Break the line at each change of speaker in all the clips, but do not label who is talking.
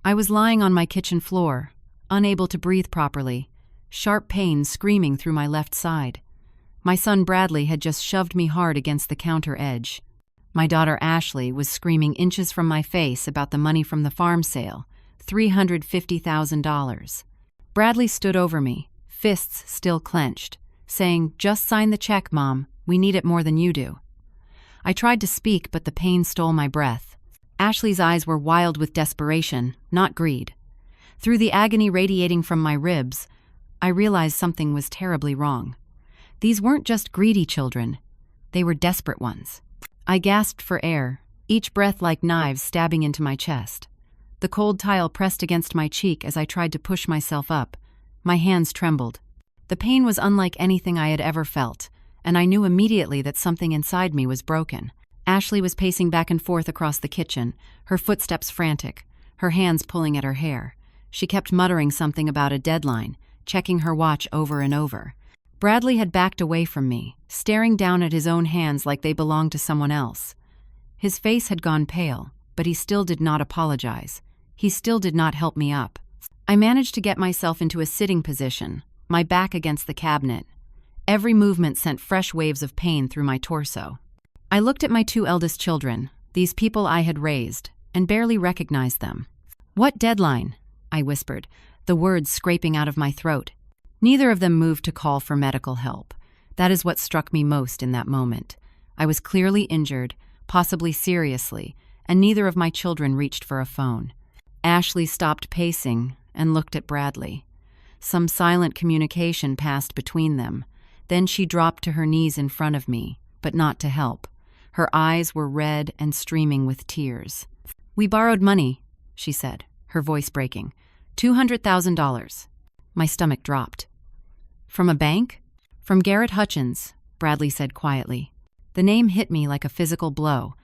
I was lying on my kitchen floor, unable to breathe properly, sharp pains screaming through my left side. My son Bradley had just shoved me hard against the counter edge. My daughter Ashley was screaming inches from my face about the money from the farm sale, $350,000. Bradley stood over me, fists still clenched, saying, "Just sign the check, Mom. We need it more than you do." I tried to speak, but the pain stole my breath. Ashley's eyes were wild with desperation, not greed. Through the agony radiating from my ribs, I realized something was terribly wrong. These weren't just greedy children. They were desperate ones. I gasped for air, each breath like knives stabbing into my chest. The cold tile pressed against my cheek as I tried to push myself up. My hands trembled. The pain was unlike anything I had ever felt, and I knew immediately that something inside me was broken. Ashley was pacing back and forth across the kitchen, her footsteps frantic, her hands pulling at her hair. She kept muttering something about a deadline, checking her watch over and over. Bradley had backed away from me, staring down at his own hands like they belonged to someone else. His face had gone pale, but he still did not apologize. He still did not help me up. I managed to get myself into a sitting position, my back against the cabinet. Every movement sent fresh waves of pain through my torso. I looked at my two eldest children, these people I had raised, and barely recognized them. "What deadline?" I whispered, the words scraping out of my throat. Neither of them moved to call for medical help. That is what struck me most in that moment. I was clearly injured, possibly seriously, and neither of my children reached for a phone. Ashley stopped pacing and looked at Bradley. Some silent communication passed between them. Then she dropped to her knees in front of me, but not to help. Her eyes were red and streaming with tears. "We borrowed money," she said, her voice breaking. $200,000. My stomach dropped. "From a bank?" "From Garrett Hutchins," Bradley said quietly. The name hit me like a physical blow.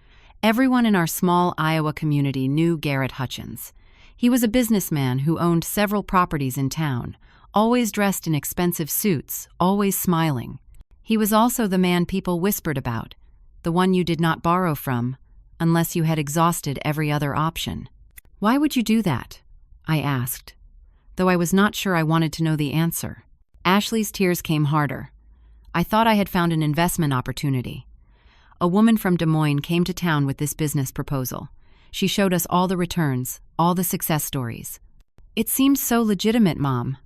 Everyone in our small Iowa community knew Garrett Hutchins. He was a businessman who owned several properties in town, always dressed in expensive suits, always smiling. He was also the man people whispered about, the one you did not borrow from, unless you had exhausted every other option. "Why would you do that?" I asked, though I was not sure I wanted to know the answer. Ashley's tears came harder. I thought I had found an investment opportunity. A woman from Des Moines came to town with this business proposal. She showed us all the returns, all the success stories. "It seemed so legitimate, Mom."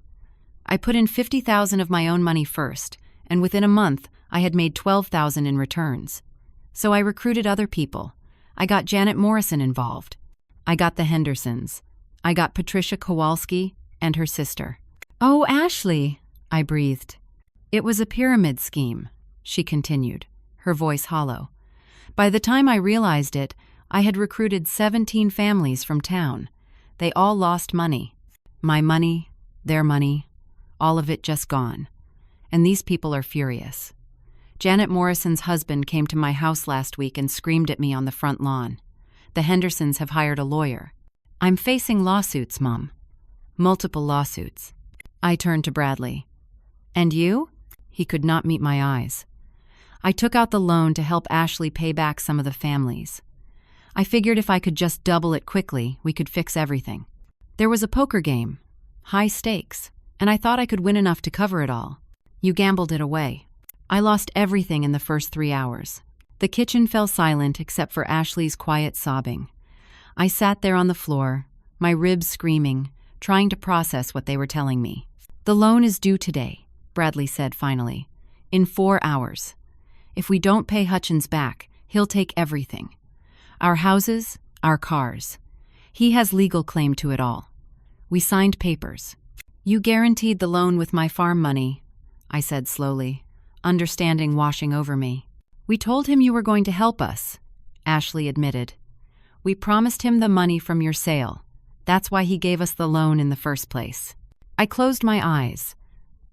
I put in $50,000 of my own money first, and within a month, I had made $12,000 in returns. So I recruited other people. I got Janet Morrison involved. I got the Hendersons. I got Patricia Kowalski and her sister. "Oh, Ashley," I breathed. "It was a pyramid scheme," she continued, her voice hollow. "By the time I realized it, I had recruited 17 families from town. They all lost money. My money, their money, all of it just gone. And these people are furious. Janet Morrison's husband came to my house last week and screamed at me on the front lawn. The Hendersons have hired a lawyer. I'm facing lawsuits, Mom. Multiple lawsuits." I turned to Bradley. "And you?" He could not meet my eyes. "I took out the loan to help Ashley pay back some of the families. I figured if I could just double it quickly, we could fix everything. There was a poker game, high stakes, and I thought I could win enough to cover it all. You gambled it away. I lost everything in the first 3 hours." The kitchen fell silent except for Ashley's quiet sobbing. I sat there on the floor, my ribs screaming, trying to process what they were telling me. "The loan is due today," Bradley said finally. "In 4 hours. If we don't pay Hutchins back, he'll take everything. Our houses, our cars. He has legal claim to it all. We signed papers." "You guaranteed the loan with my farm money," I said slowly, understanding washing over me. "We told him you were going to help us," Ashley admitted. "We promised him the money from your sale. That's why he gave us the loan in the first place." I closed my eyes.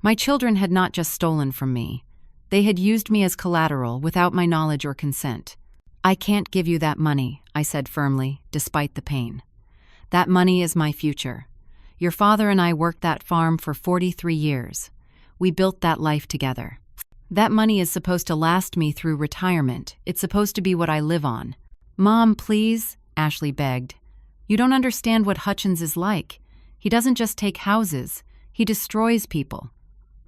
My children had not just stolen from me. They had used me as collateral without my knowledge or consent. "I can't give you that money," I said firmly, despite the pain. "That money is my future. Your father and I worked that farm for 43 years. We built that life together. That money is supposed to last me through retirement. It's supposed to be what I live on." "Mom, please," Ashley begged, You don't understand what Hutchins is like. He doesn't just take houses, he destroys people.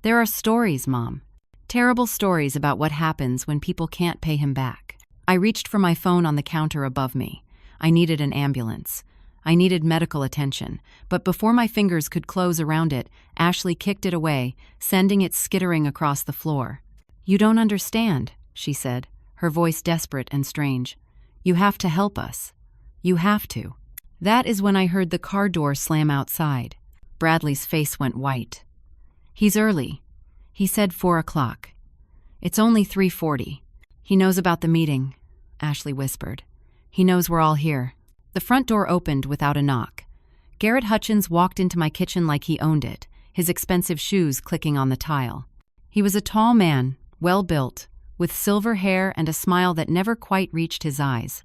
There are stories, Mom. Terrible stories about what happens when people can't pay him back. I reached for my phone on the counter above me. I needed an ambulance. I needed medical attention, but before my fingers could close around it, Ashley kicked it away, sending it skittering across the floor. "You don't understand," she said, her voice desperate and strange. "You have to help us. You have to." That is when I heard the car door slam outside. Bradley's face went white. "He's early. He said 4 o'clock. It's only 3:40. He knows about the meeting," Ashley whispered. "He knows we're all here." The front door opened without a knock. Garrett Hutchins walked into my kitchen like he owned it, his expensive shoes clicking on the tile. He was a tall man, well-built, with silver hair and a smile that never quite reached his eyes.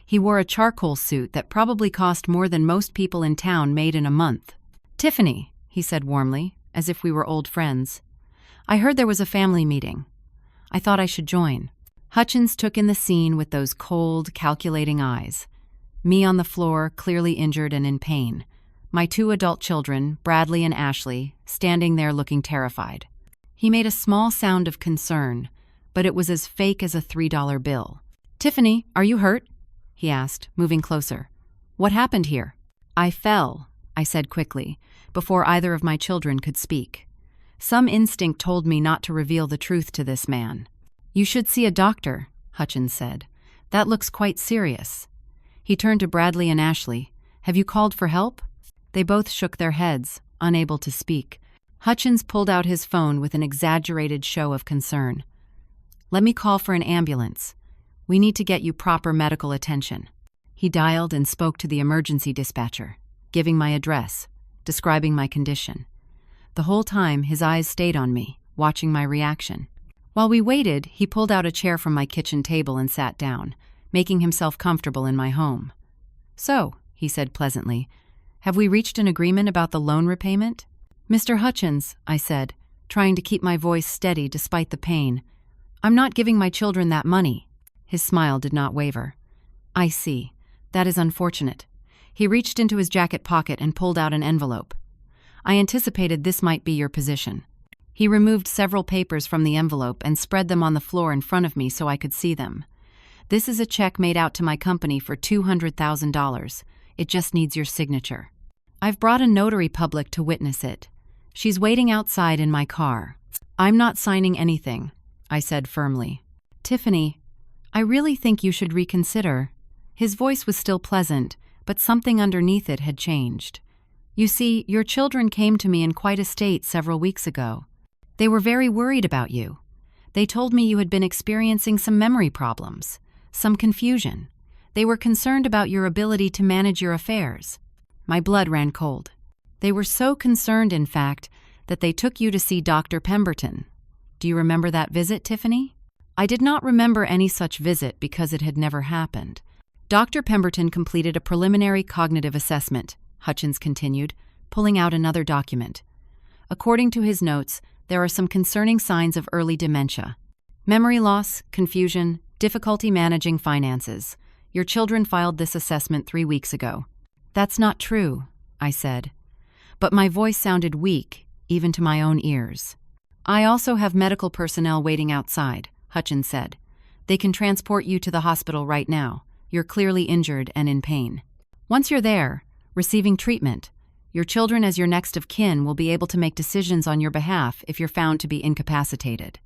He wore a charcoal suit that probably cost more than most people in town made in a month. "Tiffany," he said warmly, as if we were old friends. "I heard there was a family meeting. I thought I should join." Hutchins took in the scene with those cold, calculating eyes. Me on the floor, clearly injured and in pain. My 2 adult children, Bradley and Ashley, standing there looking terrified. He made a small sound of concern, but it was as fake as a $3 bill. "Tiffany, are you hurt?" he asked, moving closer. "What happened here?" "I fell," I said quickly, before either of my children could speak. Some instinct told me not to reveal the truth to this man. "You should see a doctor," Hutchins said. "That looks quite serious." He turned to Bradley and Ashley. "Have you called for help?" They both shook their heads, unable to speak. Hutchins pulled out his phone with an exaggerated show of concern. "Let me call for an ambulance. We need to get you proper medical attention." He dialed and spoke to the emergency dispatcher, giving my address, describing my condition. The whole time, his eyes stayed on me, watching my reaction. While we waited, he pulled out a chair from my kitchen table and sat down, making himself comfortable in my home. "So," he said pleasantly, "have we reached an agreement about the loan repayment?" "Mr. Hutchins," I said, trying to keep my voice steady despite the pain, "I'm not giving my children that money." His smile did not waver. "I see. That is unfortunate." He reached into his jacket pocket and pulled out an envelope. "I anticipated this might be your position." He removed several papers from the envelope and spread them on the floor in front of me so I could see them. "This is a check made out to my company for $200,000. It just needs your signature. I've brought a notary public to witness it. She's waiting outside in my car." "I'm not signing anything," I said firmly. "Tiffany, I really think you should reconsider." His voice was still pleasant, but something underneath it had changed. "You see, your children came to me in quite a state several weeks ago. They were very worried about you. They told me you had been experiencing some memory problems, some confusion. They were concerned about your ability to manage your affairs." My blood ran cold. "They were so concerned, in fact, that they took you to see Dr. Pemberton. Do you remember that visit, Tiffany?" I did not remember any such visit because it had never happened. "Dr. Pemberton completed a preliminary cognitive assessment," Hutchins continued, pulling out another document. "According to his notes, there are some concerning signs of early dementia. Memory loss, confusion, difficulty managing finances. Your children filed this assessment 3 weeks ago." "That's not true," I said. But my voice sounded weak, even to my own ears. "I also have medical personnel waiting outside," Hutchins said. "They can transport you to the hospital right now. You're clearly injured and in pain. Once you're there, receiving treatment, your children as your next of kin will be able to make decisions on your behalf if you're found to be incapacitated.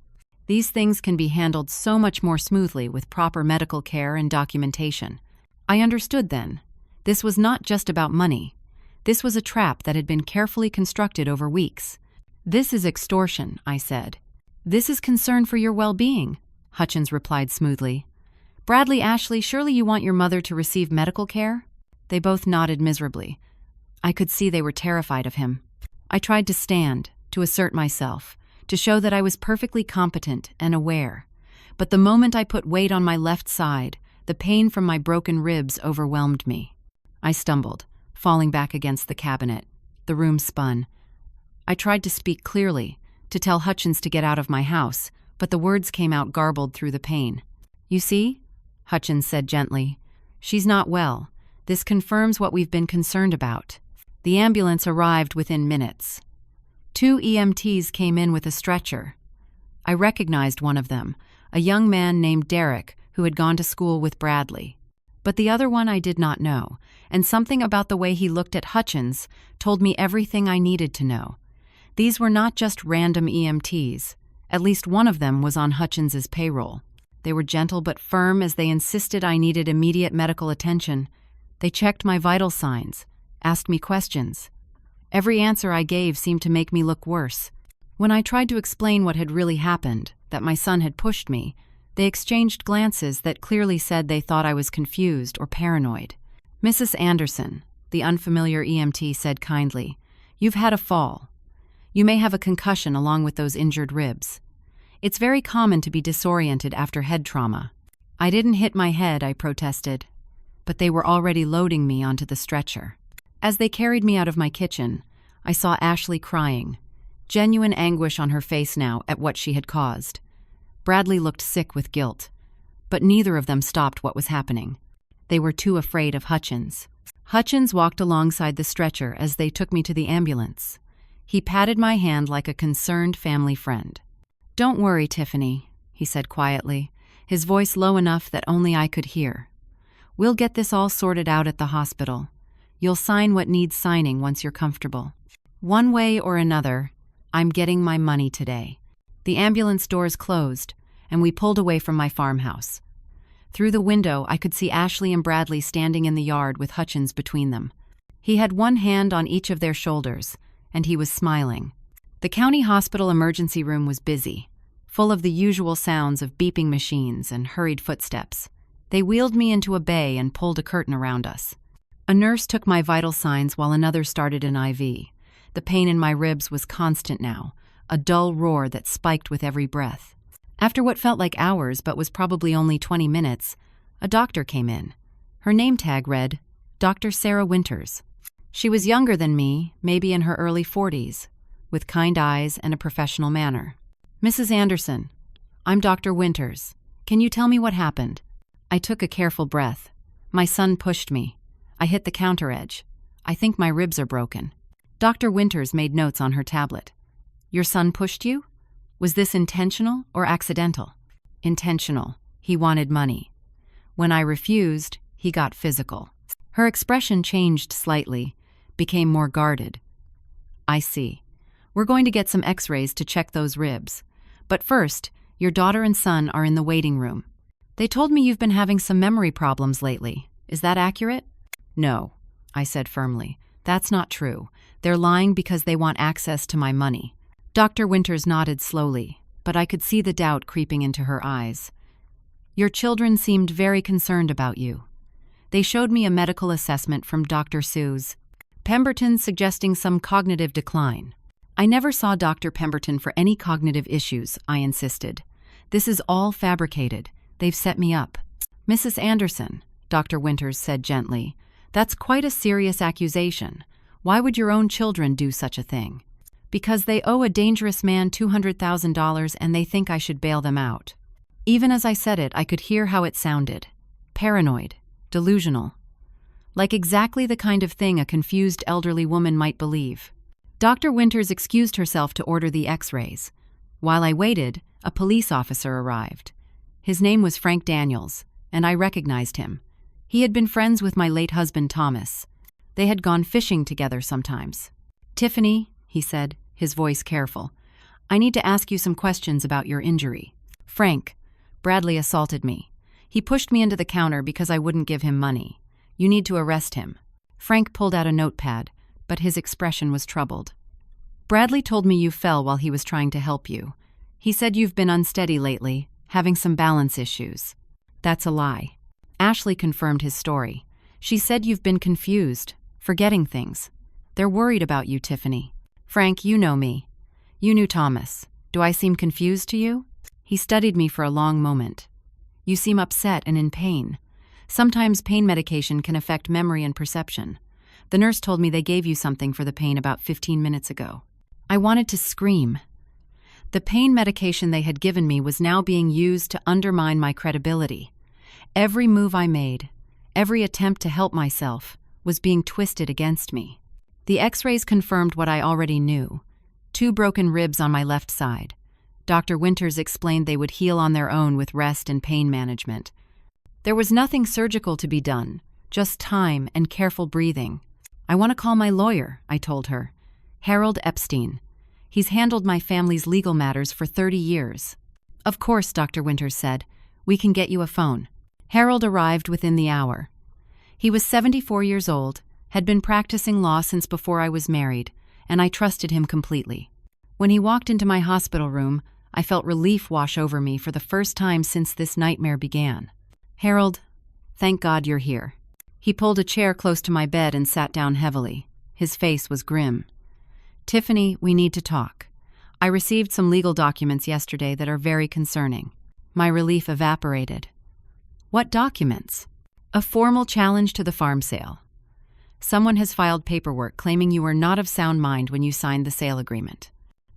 These things can be handled so much more smoothly with proper medical care and documentation." I understood then. This was not just about money. This was a trap that had been carefully constructed over weeks. "This is extortion," I said. "This is concern for your well-being," Hutchins replied smoothly. "Bradley, Ashley, surely you want your mother to receive medical care?" They both nodded miserably. I could see they were terrified of him. I tried to stand, to assert myself, to show that I was perfectly competent and aware. But the moment I put weight on my left side, the pain from my broken ribs overwhelmed me. I stumbled, falling back against the cabinet. The room spun. I tried to speak clearly, to tell Hutchins to get out of my house, but the words came out garbled through the pain. "You see?" Hutchins said gently. "She's not well. This confirms what we've been concerned about. The ambulance arrived within minutes. 2 EMTs came in with a stretcher. I recognized one of them, a young man named Derek who had gone to school with Bradley. But the other one I did not know, and something about the way he looked at Hutchins told me everything I needed to know. These were not just random EMTs. At least one of them was on Hutchins's payroll. They were gentle but firm as they insisted I needed immediate medical attention. They checked my vital signs, asked me questions. Every answer I gave seemed to make me look worse. When I tried to explain what had really happened, that my son had pushed me, they exchanged glances that clearly said they thought I was confused or paranoid. "Mrs. Anderson," the unfamiliar EMT said kindly, "you've had a fall. You may have a concussion along with those injured ribs. It's very common to be disoriented after head trauma." "I didn't hit my head," I protested. But they were already loading me onto the stretcher. As they carried me out of my kitchen, I saw Ashley crying, genuine anguish on her face now at what she had caused. Bradley looked sick with guilt, but neither of them stopped what was happening. They were too afraid of Hutchins. Hutchins walked alongside the stretcher as they took me to the ambulance. He patted my hand like a concerned family friend. "Don't worry, Tiffany," he said quietly, his voice low enough that only I could hear. "We'll get this all sorted out at the hospital. You'll sign what needs signing once you're comfortable. One way or another, I'm getting my money today." The ambulance doors closed, and we pulled away from my farmhouse. Through the window, I could see Ashley and Bradley standing in the yard with Hutchins between them. He had one hand on each of their shoulders, and he was smiling. The county hospital emergency room was busy, full of the usual sounds of beeping machines and hurried footsteps. They wheeled me into a bay and pulled a curtain around us. A nurse took my vital signs while another started an IV. The pain in my ribs was constant now, a dull roar that spiked with every breath. After what felt like hours but was probably only 20 minutes, a doctor came in. Her name tag read, Dr. Sarah Winters. She was younger than me, maybe in her early 40s, with kind eyes and a professional manner. "Mrs. Anderson, I'm Dr. Winters. Can you tell me what happened?" I took a careful breath. My son pushed me. I hit the counter edge. "I think my ribs are broken." Dr. Winters made notes on her tablet. "Your son pushed you? Was this intentional or accidental?" "Intentional. He wanted money. When I refused, he got physical." Her expression changed slightly, became more guarded. "I see. We're going to get some x-rays to check those ribs. But first, your daughter and son are in the waiting room. They told me you've been having some memory problems lately. Is that accurate?" "No," I said firmly. "That's not true. They're lying because they want access to my money." Dr. Winters nodded slowly, but I could see the doubt creeping into her eyes. "Your children seemed very concerned about you. They showed me a medical assessment from Dr. Sue's. Pemberton suggesting some cognitive decline." "I never saw Dr. Pemberton for any cognitive issues," I insisted. "This is all fabricated. They've set me up." "Mrs. Anderson," Dr. Winters said gently, "that's quite a serious accusation. Why would your own children do such a thing?" "Because they owe a dangerous man $200,000 and they think I should bail them out." Even as I said it, I could hear how it sounded. Paranoid, delusional. Like exactly the kind of thing a confused elderly woman might believe. Dr. Winters excused herself to order the x-rays. While I waited, a police officer arrived. His name was Frank Daniels, and I recognized him. He had been friends with my late husband, Thomas. They had gone fishing together sometimes. "Tiffany," he said, his voice careful, "I need to ask you some questions about your injury." "Frank, Bradley assaulted me. He pushed me into the counter because I wouldn't give him money. You need to arrest him." Frank pulled out a notepad, but his expression was troubled. "Bradley told me you fell while he was trying to help you. He said you've been unsteady lately, having some balance issues." "That's a lie." Ashley confirmed his story. "She said you've been confused, forgetting things. They're worried about you, Tiffany." "Frank, you know me. You knew Thomas. Do I seem confused to you?" He studied me for a long moment. "You seem upset and in pain. Sometimes pain medication can affect memory and perception. The nurse told me they gave you something for the pain about 15 minutes ago." I wanted to scream. The pain medication they had given me was now being used to undermine my credibility. Every move I made, Every attempt to help myself was being twisted against me. The X-rays confirmed what I already knew. 2 broken ribs on my left side. Dr. Winters explained they would heal on their own with rest and pain management. There was nothing surgical to be done, just time and careful breathing. "I want to call my lawyer," I told her. "Harold Epstein. He's handled my family's legal matters for 30 years. "Of course," Dr. Winters said. "We can get you a phone." Harold arrived within the hour. He was 74 years old, had been practicing law since before I was married, and I trusted him completely. When he walked into my hospital room, I felt relief wash over me for the first time since this nightmare began. "Harold, thank God you're here." He pulled a chair close to my bed and sat down heavily. His face was grim. "Tiffany, we need to talk. I received some legal documents yesterday that are very concerning." My relief evaporated. "What documents?" "A formal challenge to the farm sale. Someone has filed paperwork claiming you were not of sound mind when you signed the sale agreement.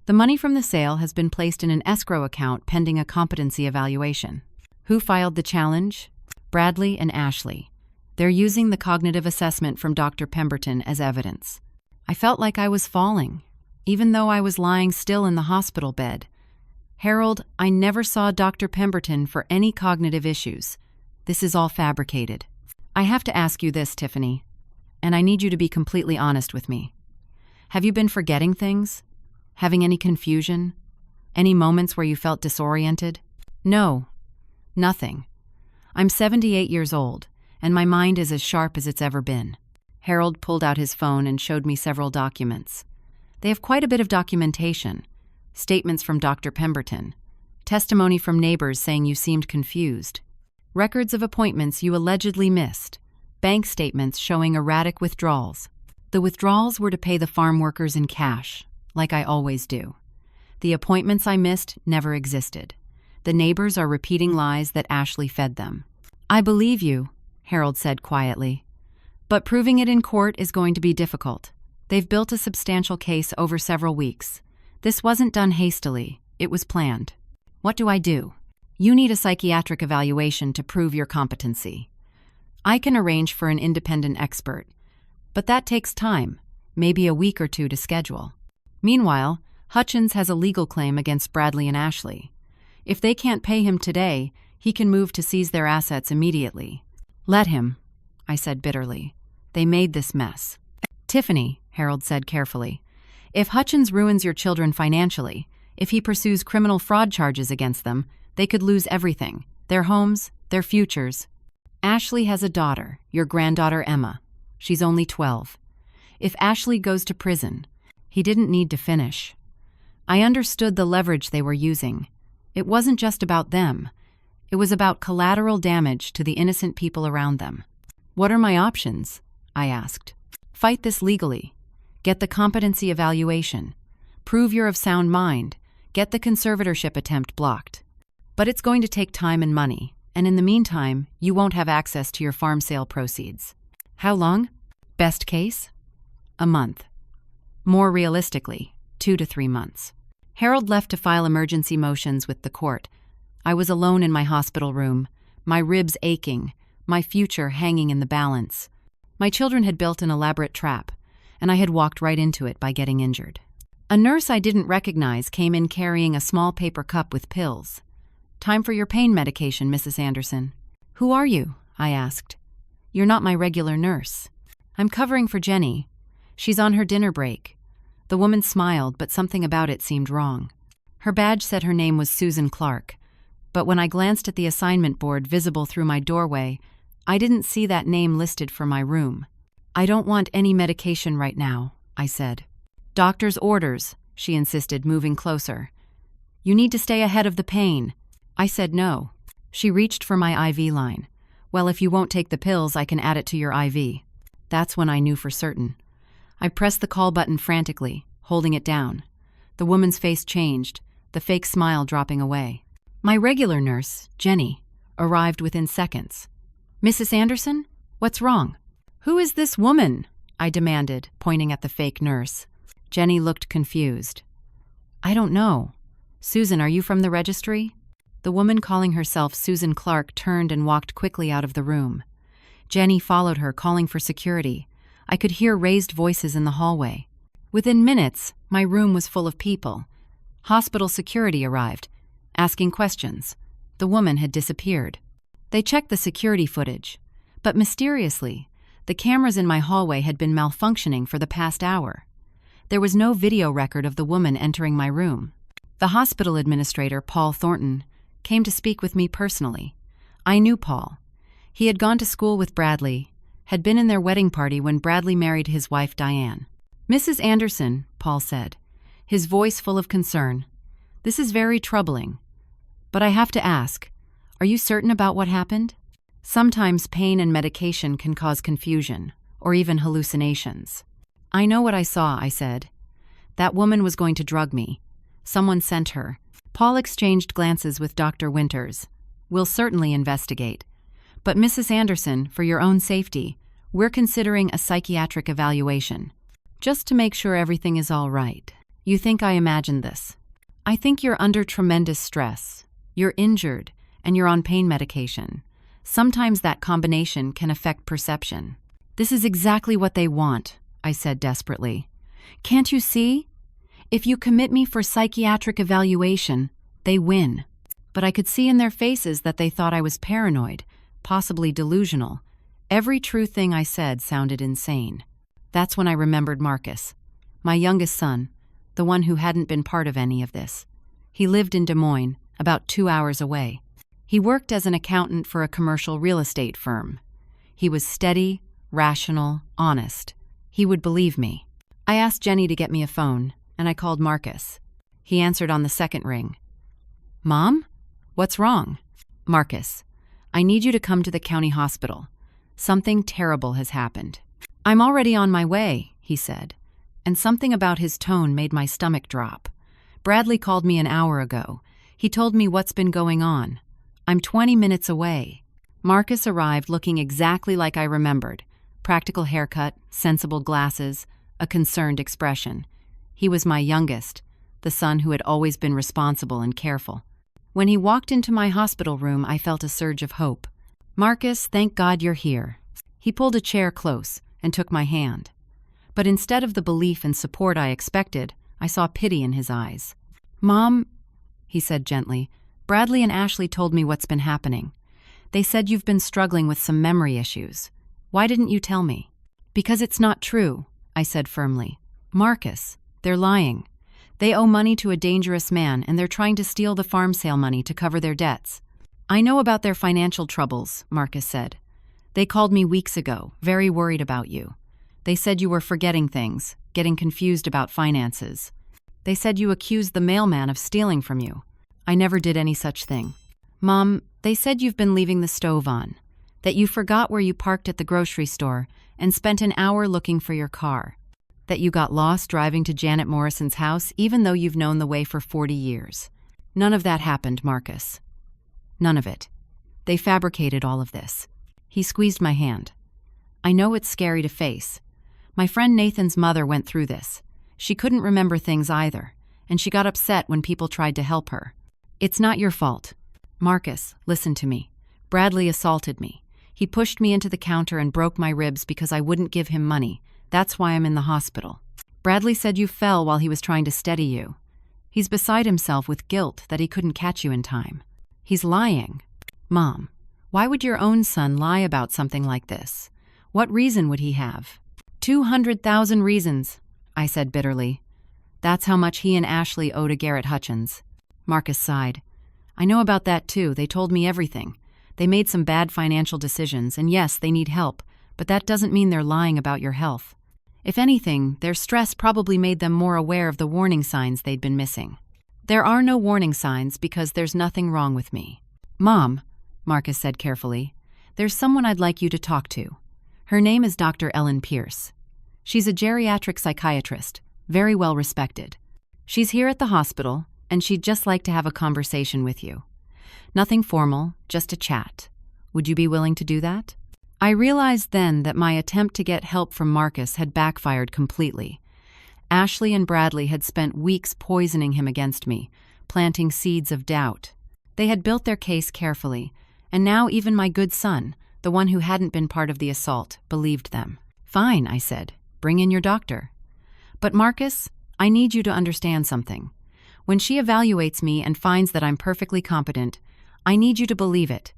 The money from the sale has been placed in an escrow account pending a competency evaluation." "Who filed the challenge?" "Bradley and Ashley. They're using the cognitive assessment from Dr. Pemberton as evidence." I felt like I was falling, even though I was lying still in the hospital bed. "Harold, I never saw Dr. Pemberton for any cognitive issues. This is all fabricated." "I have to ask you this, Tiffany, and I need you to be completely honest with me. Have you been forgetting things? Having any confusion? Any moments where you felt disoriented?" "No, nothing. I'm 78 years old, and my mind is as sharp as it's ever been." Harold pulled out his phone and showed me several documents. They have quite a bit of documentation. Statements from Dr. Pemberton. Testimony from neighbors saying you seemed confused. Records of appointments you allegedly missed. Bank statements showing erratic withdrawals. The withdrawals were to pay the farm workers in cash, like I always do. The appointments I missed never existed. The neighbors are repeating lies that Ashley fed them. "I believe you," Harold said quietly. "But proving it in court is going to be difficult. They've built a substantial case over several weeks. This wasn't done hastily. It was planned." "What do I do?" "You need a psychiatric evaluation to prove your competency. I can arrange for an independent expert, but that takes time, maybe a week or 2 to schedule. Meanwhile, Hutchins has a legal claim against Bradley and Ashley. If they can't pay him today, he can move to seize their assets immediately." "Let him," I said bitterly. "They made this mess." "Tiffany," Harold said carefully, "if Hutchins ruins your children financially, if he pursues criminal fraud charges against them, they could lose everything, their homes, their futures. Ashley has a daughter, your granddaughter Emma. She's only 12. If Ashley goes to prison..." He didn't need to finish. I understood the leverage they were using. It wasn't just about them. It was about collateral damage to the innocent people around them. "What are my options?" I asked. "Fight this legally. Get the competency evaluation. Prove you're of sound mind. Get the conservatorship attempt blocked. But it's going to take time and money, and in the meantime, you won't have access to your farm sale proceeds." "How long?" "Best case? A month. More realistically, 2 to 3 months." Harold left to file emergency motions with the court. I was alone in my hospital room, my ribs aching, my future hanging in the balance. My children had built an elaborate trap, and I had walked right into it by getting injured. A nurse I didn't recognize came in carrying a small paper cup with pills. "Time for your pain medication, Mrs. Anderson." "Who are you?" I asked. "You're not my regular nurse." "I'm covering for Jenny. She's on her dinner break." The woman smiled, but something about it seemed wrong. Her badge said her name was Susan Clark, but when I glanced at the assignment board visible through my doorway, I didn't see that name listed for my room. "I don't want any medication right now," I said. "Doctor's orders," she insisted, moving closer. "You need to stay ahead of the pain." I said no. She reached for my IV line. "Well, if you won't take the pills, I can add it to your IV." That's when I knew for certain. I pressed the call button frantically, holding it down. The woman's face changed, the fake smile dropping away. My regular nurse, Jenny, arrived within seconds. "Mrs. Anderson? What's wrong?" "Who is this woman?" I demanded, pointing at the fake nurse. Jenny looked confused. "I don't know. Susan, are you from the registry?" The woman calling herself Susan Clark turned and walked quickly out of the room. Jenny followed her, calling for security. I could hear raised voices in the hallway. Within minutes, my room was full of people. Hospital security arrived, asking questions. The woman had disappeared. They checked the security footage, but mysteriously, the cameras in my hallway had been malfunctioning for the past hour. There was no video record of the woman entering my room. The hospital administrator, Paul Thornton, came to speak with me personally. I knew Paul. He had gone to school with Bradley, had been in their wedding party when Bradley married his wife Diane. "Mrs. Anderson," Paul said, his voice full of concern, "this is very troubling. But I have to ask, are you certain about what happened? Sometimes pain and medication can cause confusion, or even hallucinations." "I know what I saw," I said. "That woman was going to drug me. Someone sent her." Paul exchanged glances with Dr. Winters. "We'll certainly investigate. But Mrs. Anderson, for your own safety, we're considering a psychiatric evaluation, just to make sure everything is all right." "You think I imagined this?" "I think you're under tremendous stress. You're injured, and you're on pain medication. Sometimes that combination can affect perception." "This is exactly what they want," I said desperately. "Can't you see? If you commit me for psychiatric evaluation, they win." But I could see in their faces that they thought I was paranoid, possibly delusional. Every true thing I said sounded insane. That's when I remembered Marcus, my youngest son, the one who hadn't been part of any of this. He lived in Des Moines, about 2 hours away. He worked as an accountant for a commercial real estate firm. He was steady, rational, honest. He would believe me. I asked Jenny to get me a phone, and I called Marcus. He answered on the second ring. "Mom? What's wrong?" "Marcus, I need you to come to the county hospital. Something terrible has happened." "I'm already on my way," he said, and something about his tone made my stomach drop. "Bradley called me an hour ago. He told me what's been going on. I'm 20 minutes away." Marcus arrived looking exactly like I remembered. Practical haircut, sensible glasses, a concerned expression. He was my youngest, the son who had always been responsible and careful. When he walked into my hospital room, I felt a surge of hope. "Marcus, thank God you're here." He pulled a chair close and took my hand. But instead of the belief and support I expected, I saw pity in his eyes. "Mom," he said gently, "Bradley and Ashley told me what's been happening. They said you've been struggling with some memory issues. Why didn't you tell me?" "Because it's not true," I said firmly. "Marcus, they're lying. They owe money to a dangerous man, and they're trying to steal the farm sale money to cover their debts." "I know about their financial troubles," Marcus said. "They called me weeks ago, very worried about you. They said you were forgetting things, getting confused about finances. They said you accused the mailman of stealing from you. I never did any such thing." "Mom, they said you've been leaving the stove on, that you forgot where you parked at the grocery store and spent an hour looking for your car, that you got lost driving to Janet Morrison's house even though you've known the way for 40 years. None of that happened, Marcus. None of it. They fabricated all of this." He squeezed my hand. "I know it's scary to face. My friend Nathan's mother went through this. She couldn't remember things either, and she got upset when people tried to help her. It's not your fault. Marcus, listen to me. Bradley assaulted me. He pushed me into the counter and broke my ribs because I wouldn't give him money. That's why I'm in the hospital. Bradley said you fell while he was trying to steady you. He's beside himself with guilt that he couldn't catch you in time. He's lying." "Mom, why would your own son lie about something like this? What reason would he have?" 200,000 reasons, I said bitterly. "That's how much he and Ashley owe to Garrett Hutchins." Marcus sighed. "I know about that too. They told me everything. They made some bad financial decisions, and yes, they need help, but that doesn't mean they're lying about your health. If anything, their stress probably made them more aware of the warning signs they'd been missing." "There are no warning signs because there's nothing wrong with me." "Mom," Marcus said carefully, "there's someone I'd like you to talk to. Her name is Dr. Ellen Pierce. She's a geriatric psychiatrist, very well respected. She's here at the hospital, and she'd just like to have a conversation with you. Nothing formal, just a chat. Would you be willing to do that?" I realized then that my attempt to get help from Marcus had backfired completely. Ashley and Bradley had spent weeks poisoning him against me, planting seeds of doubt. They had built their case carefully, and now even my good son, The one who hadn't been part of the assault believed them. "Fine," I said. "Bring in your doctor." "But Marcus, I need you to understand something. When she evaluates me and finds that I'm perfectly competent, I need you to believe it.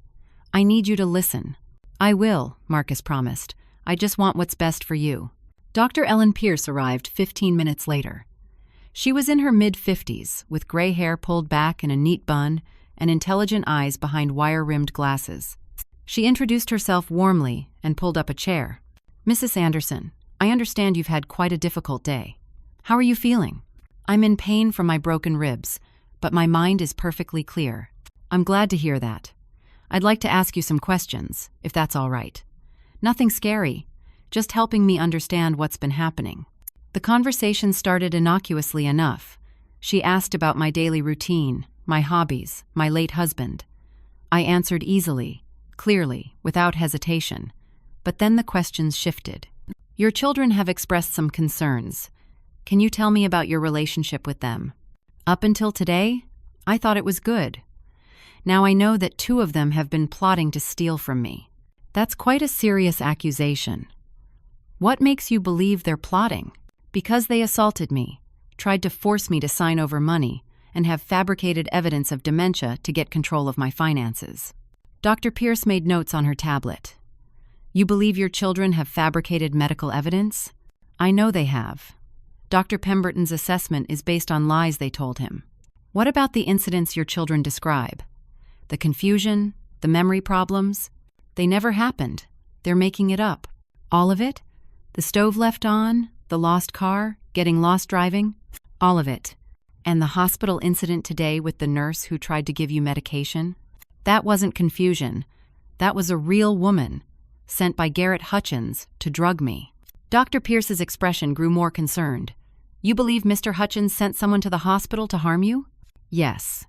I need you to listen." "I will," Marcus promised. "I just want what's best for you." Dr. Ellen Pierce arrived 15 minutes later. She was in her mid-50s, with gray hair pulled back in a neat bun and intelligent eyes behind wire-rimmed glasses. She introduced herself warmly and pulled up a chair. "Mrs. Anderson, I understand you've had quite a difficult day. How are you feeling?" "I'm in pain from my broken ribs, but my mind is perfectly clear." "I'm glad to hear that. I'd like to ask you some questions, if that's all right. Nothing scary, just helping me understand what's been happening." The conversation started innocuously enough. She asked about my daily routine, my hobbies, my late husband. I answered easily, clearly, without hesitation. But then the questions shifted. "Your children have expressed some concerns. Can you tell me about your relationship with them?" "Up until today, I thought it was good. Now I know that 2 of them have been plotting to steal from me." "That's quite a serious accusation. What makes you believe they're plotting?" "Because they assaulted me, tried to force me to sign over money, and have fabricated evidence of dementia to get control of my finances." Dr. Pierce made notes on her tablet. "You believe your children have fabricated medical evidence?" "I know they have. Dr. Pemberton's assessment is based on lies they told him." "What about the incidents your children describe? The confusion, the memory problems? They never happened. They're making it up." "All of it? The stove left on, the lost car, getting lost driving?" "All of it. And the hospital incident today with the nurse who tried to give you medication? That wasn't confusion. That was a real woman, sent by Garrett Hutchins to drug me." Dr. Pierce's expression grew more concerned. "You believe Mr. Hutchins sent someone to the hospital to harm you?" "Yes.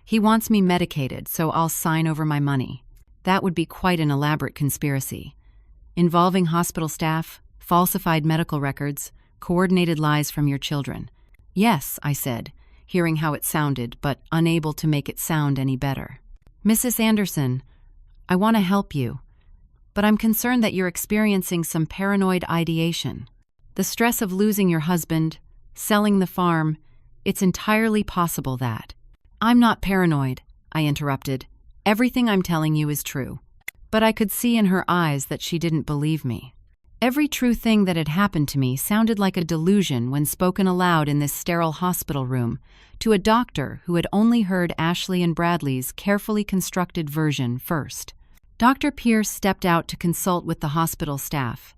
He wants me medicated, so I'll sign over my money. That would be quite an elaborate conspiracy, involving hospital staff, falsified medical records, coordinated lies from your children." "Yes," I said, hearing how it sounded, but unable to make it sound any better. "Mrs. Anderson, I want to help you, but I'm concerned that you're experiencing some paranoid ideation. The stress of losing your husband, selling the farm, it's entirely possible that—" "I'm not paranoid," I interrupted. "Everything I'm telling you is true." But I could see in her eyes that she didn't believe me. Every true thing that had happened to me sounded like a delusion when spoken aloud in this sterile hospital room to a doctor who had only heard Ashley and Bradley's carefully constructed version first. Dr. Pierce stepped out to consult with the hospital staff.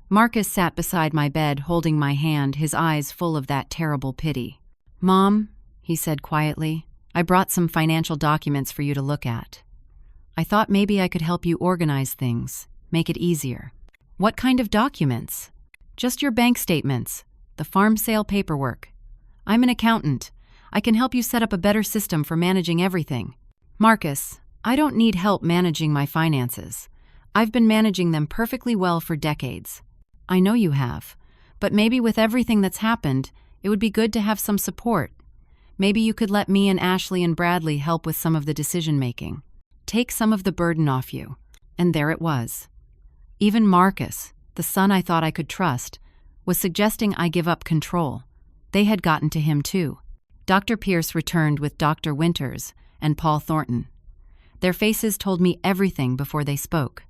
Marcus sat beside my bed holding my hand, his eyes full of that terrible pity. "Mom," he said quietly, "I brought some financial documents for you to look at. I thought maybe I could help you organize things, make it easier." "What kind of documents?" "Just your bank statements, the farm sale paperwork. I'm an accountant. I can help you set up a better system for managing everything." "Marcus, I don't need help managing my finances. I've been managing them perfectly well for decades." "I know you have, but maybe with everything that's happened, it would be good to have some support. Maybe you could let me and Ashley and Bradley help with some of the decision-making. Take some of the burden off you." And there it was. Even Marcus, the son I thought I could trust, was suggesting I give up control. They had gotten to him too. Dr. Pierce returned with Dr. Winters and Paul Thornton. Their faces told me everything before they spoke.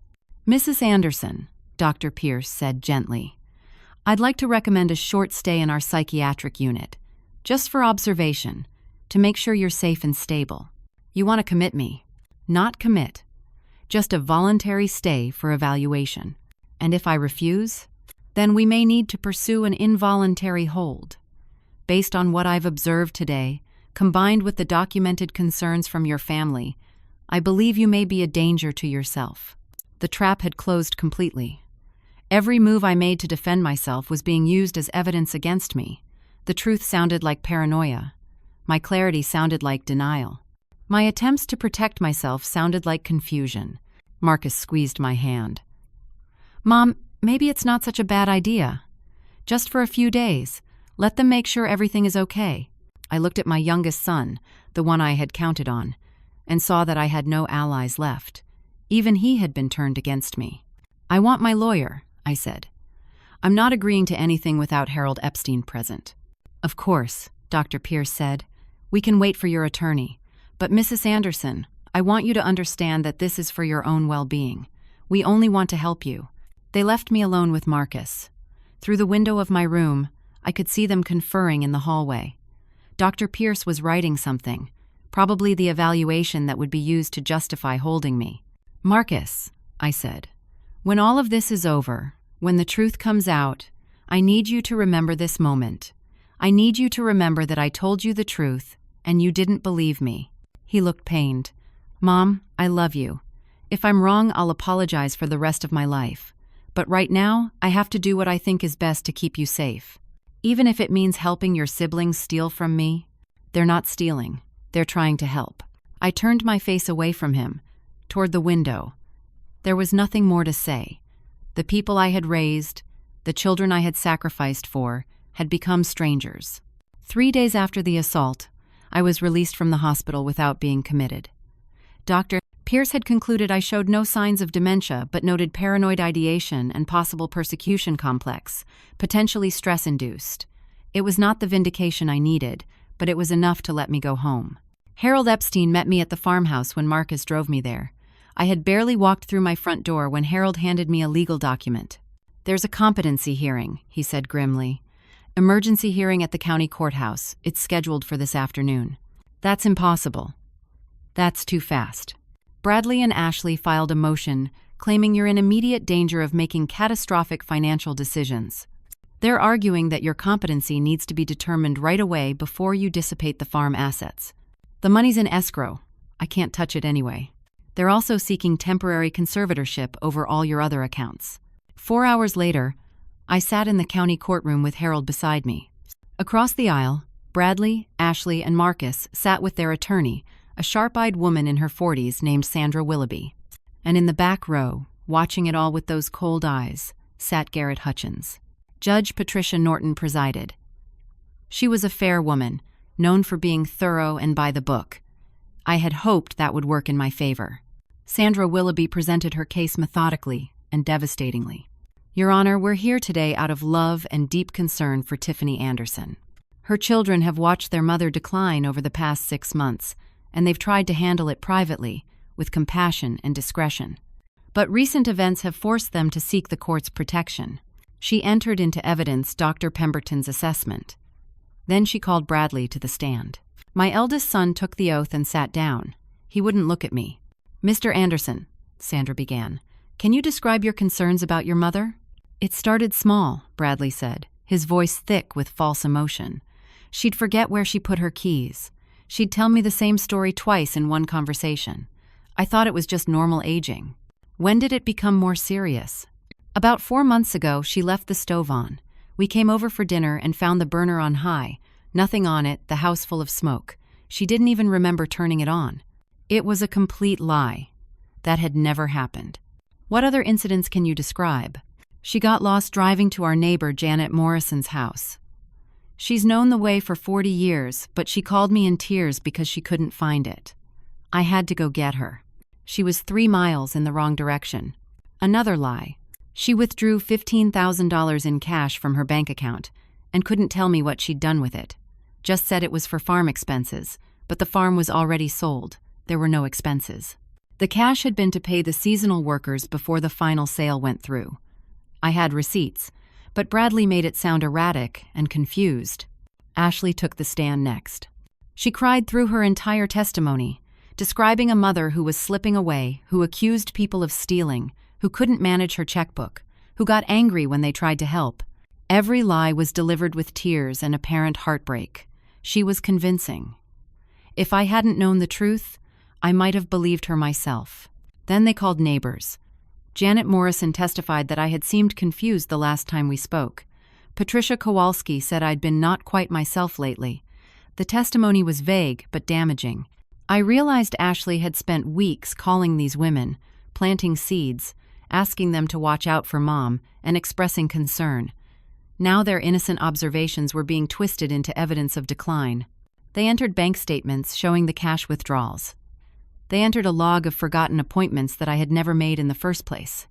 "Mrs. Anderson," Dr. Pierce said gently, "I'd like to recommend a short stay in our psychiatric unit, just for observation, to make sure you're safe and stable. You want to commit me?" "Not commit. Just a voluntary stay for evaluation. And if I refuse, then we may need to pursue an involuntary hold. Based on what I've observed today, combined with the documented concerns from your family, I believe you may be a danger to yourself." The trap had closed completely. Every move I made to defend myself was being used as evidence against me. The truth sounded like paranoia. My clarity sounded like denial. My attempts to protect myself sounded like confusion. Marcus squeezed my hand. "Mom, maybe it's not such a bad idea. Just for a few days. Let them make sure everything is okay." I looked at my youngest son, the one I had counted on, and saw that I had no allies left. Even he had been turned against me. "I want my lawyer," I said. "I'm not agreeing to anything without Harold Epstein present." "Of course," Dr. Pierce said. "We can wait for your attorney. But Mrs. Anderson, I want you to understand that this is for your own well-being. We only want to help you." They left me alone with Marcus. Through the window of my room, I could see them conferring in the hallway. Dr. Pierce was writing something, probably the evaluation that would be used to justify holding me. "Marcus," I said, "when all of this is over, when the truth comes out, I need you to remember this moment. I need you to remember that I told you the truth, and you didn't believe me." He looked pained. "Mom, I love you. If I'm wrong, I'll apologize for the rest of my life. But right now, I have to do what I think is best to keep you safe. Even if it means helping your siblings steal from me." "They're not stealing. They're trying to help." I turned my face away from him, toward the window. There was nothing more to say. The people I had raised, the children I had sacrificed for, had become strangers. 3 days after the assault, I was released from the hospital without being committed. Dr. Pierce had concluded I showed no signs of dementia but noted paranoid ideation and possible persecution complex, potentially stress-induced. It was not the vindication I needed, but it was enough to let me go home. Harold Epstein met me at the farmhouse when Marcus drove me there. I had barely walked through my front door when Harold handed me a legal document. "There's a competency hearing," he said grimly. "Emergency hearing at the county courthouse. It's scheduled for this afternoon." "That's impossible. That's too fast." "Bradley and Ashley filed a motion claiming you're in immediate danger of making catastrophic financial decisions. They're arguing that your competency needs to be determined right away before you dissipate the farm assets. The money's in escrow. I can't touch it anyway. They're also seeking temporary conservatorship over all your other accounts." 4 hours later, I sat in the county courtroom with Harold beside me. Across the aisle, Bradley, Ashley, and Marcus sat with their attorney, a sharp-eyed woman in her 40s named Sandra Willoughby. And in the back row, watching it all with those cold eyes, sat Garrett Hutchins. Judge Patricia Norton presided. She was a fair woman, known for being thorough and by the book. I had hoped that would work in my favor. Sandra Willoughby presented her case methodically and devastatingly. "Your Honor, we're here today out of love and deep concern for Tiffany Anderson. Her children have watched their mother decline over the past 6 months, and they've tried to handle it privately, with compassion and discretion. But recent events have forced them to seek the court's protection." She entered into evidence Dr. Pemberton's assessment. Then she called Bradley to the stand. My eldest son took the oath and sat down. He wouldn't look at me. "Mr. Anderson," Sandra began, "can you describe your concerns about your mother?" "It started small," Bradley said, his voice thick with false emotion. "She'd forget where she put her keys. She'd tell me the same story twice in one conversation. I thought it was just normal aging." "When did it become more serious?" "About 4 months ago, she left the stove on. We came over for dinner and found the burner on high. Nothing on it, the house full of smoke. She didn't even remember turning it on." It was a complete lie. That had never happened. "What other incidents can you describe?" "She got lost driving to our neighbor Janet Morrison's house. She's known the way for 40 years, but she called me in tears because she couldn't find it. I had to go get her. She was 3 miles in the wrong direction." Another lie. "She withdrew $15,000 in cash from her bank account and couldn't tell me what she'd done with it. Just said it was for farm expenses, but the farm was already sold. There were no expenses. The cash had been to pay the seasonal workers before the final sale went through. I had receipts, but Bradley made it sound erratic and confused." Ashley took the stand next. She cried through her entire testimony, describing a mother who was slipping away, who accused people of stealing, who couldn't manage her checkbook, who got angry when they tried to help. Every lie was delivered with tears and apparent heartbreak. She was convincing. If I hadn't known the truth, I might have believed her myself. Then they called neighbors. Janet Morrison testified that I had seemed confused the last time we spoke. Patricia Kowalski said I'd been not quite myself lately. The testimony was vague but damaging. I realized Ashley had spent weeks calling these women, planting seeds, asking them to watch out for Mom, and expressing concern. Now their innocent observations were being twisted into evidence of decline. They entered bank statements showing the cash withdrawals. They entered a log of forgotten appointments that I had never made in the first place.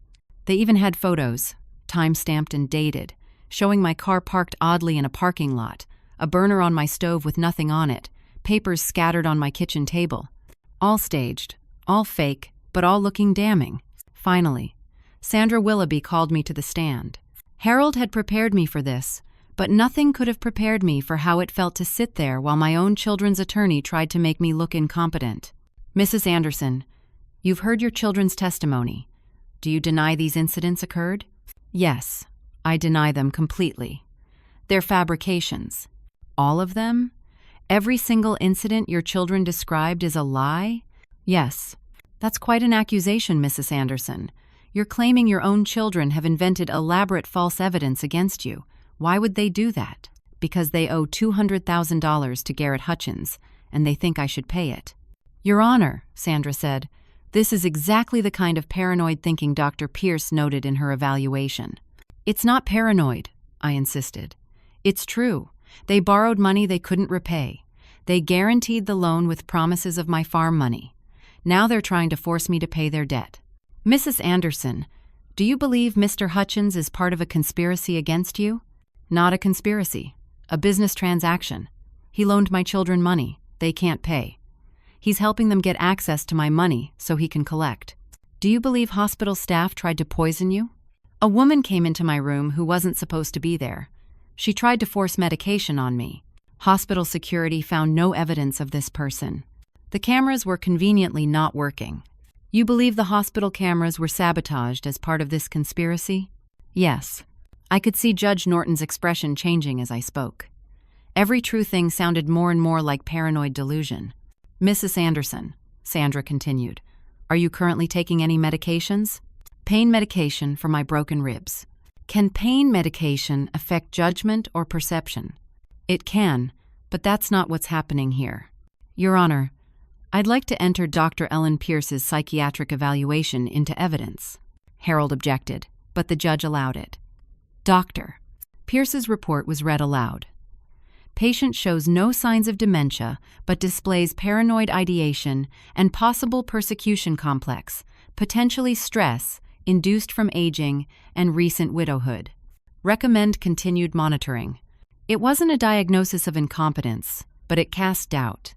They even had photos, time-stamped and dated, showing my car parked oddly in a parking lot, a burner on my stove with nothing on it, papers scattered on my kitchen table. All staged, all fake, but all looking damning. Finally, Sandra Willoughby called me to the stand. Harold had prepared me for this, but nothing could have prepared me for how it felt to sit there while my own children's attorney tried to make me look incompetent. Mrs. Anderson, you've heard your children's testimony. Do you deny these incidents occurred? Yes, I deny them completely. They're fabrications. All of them? Every single incident your children described is a lie? Yes. That's quite an accusation, Mrs. Anderson. You're claiming your own children have invented elaborate false evidence against you. Why would they do that? Because they owe $200,000 to Garrett Hutchins, and they think I should pay it. Your Honor, Sandra said, this is exactly the kind of paranoid thinking Dr. Pierce noted in her evaluation. It's not paranoid, I insisted. It's true. They borrowed money they couldn't repay. They guaranteed the loan with promises of my farm money. Now they're trying to force me to pay their debt. Mrs. Anderson, do you believe Mr. Hutchins is part of a conspiracy against you? Not a conspiracy. A business transaction. He loaned my children money. They can't pay. He's helping them get access to my money so he can collect. Do you believe hospital staff tried to poison you? A woman came into my room who wasn't supposed to be there. She tried to force medication on me. Hospital security found no evidence of this person. The cameras were conveniently not working. You believe the hospital cameras were sabotaged as part of this conspiracy? Yes. I could see Judge Norton's expression changing as I spoke. Every true thing sounded more and more like paranoid delusion. Mrs. Anderson, Sandra continued, are you currently taking any medications? Pain medication for my broken ribs. Can pain medication affect judgment or perception? It can, but that's not what's happening here. Your Honor, I'd like to enter Dr. Ellen Pierce's psychiatric evaluation into evidence. Harold objected, but the judge allowed it. Doctor. Pierce's report was read aloud. Patient shows no signs of dementia, but displays paranoid ideation and possible persecution complex, potentially stress, induced from aging, and recent widowhood. Recommend continued monitoring. It wasn't a diagnosis of incompetence, but it cast doubt.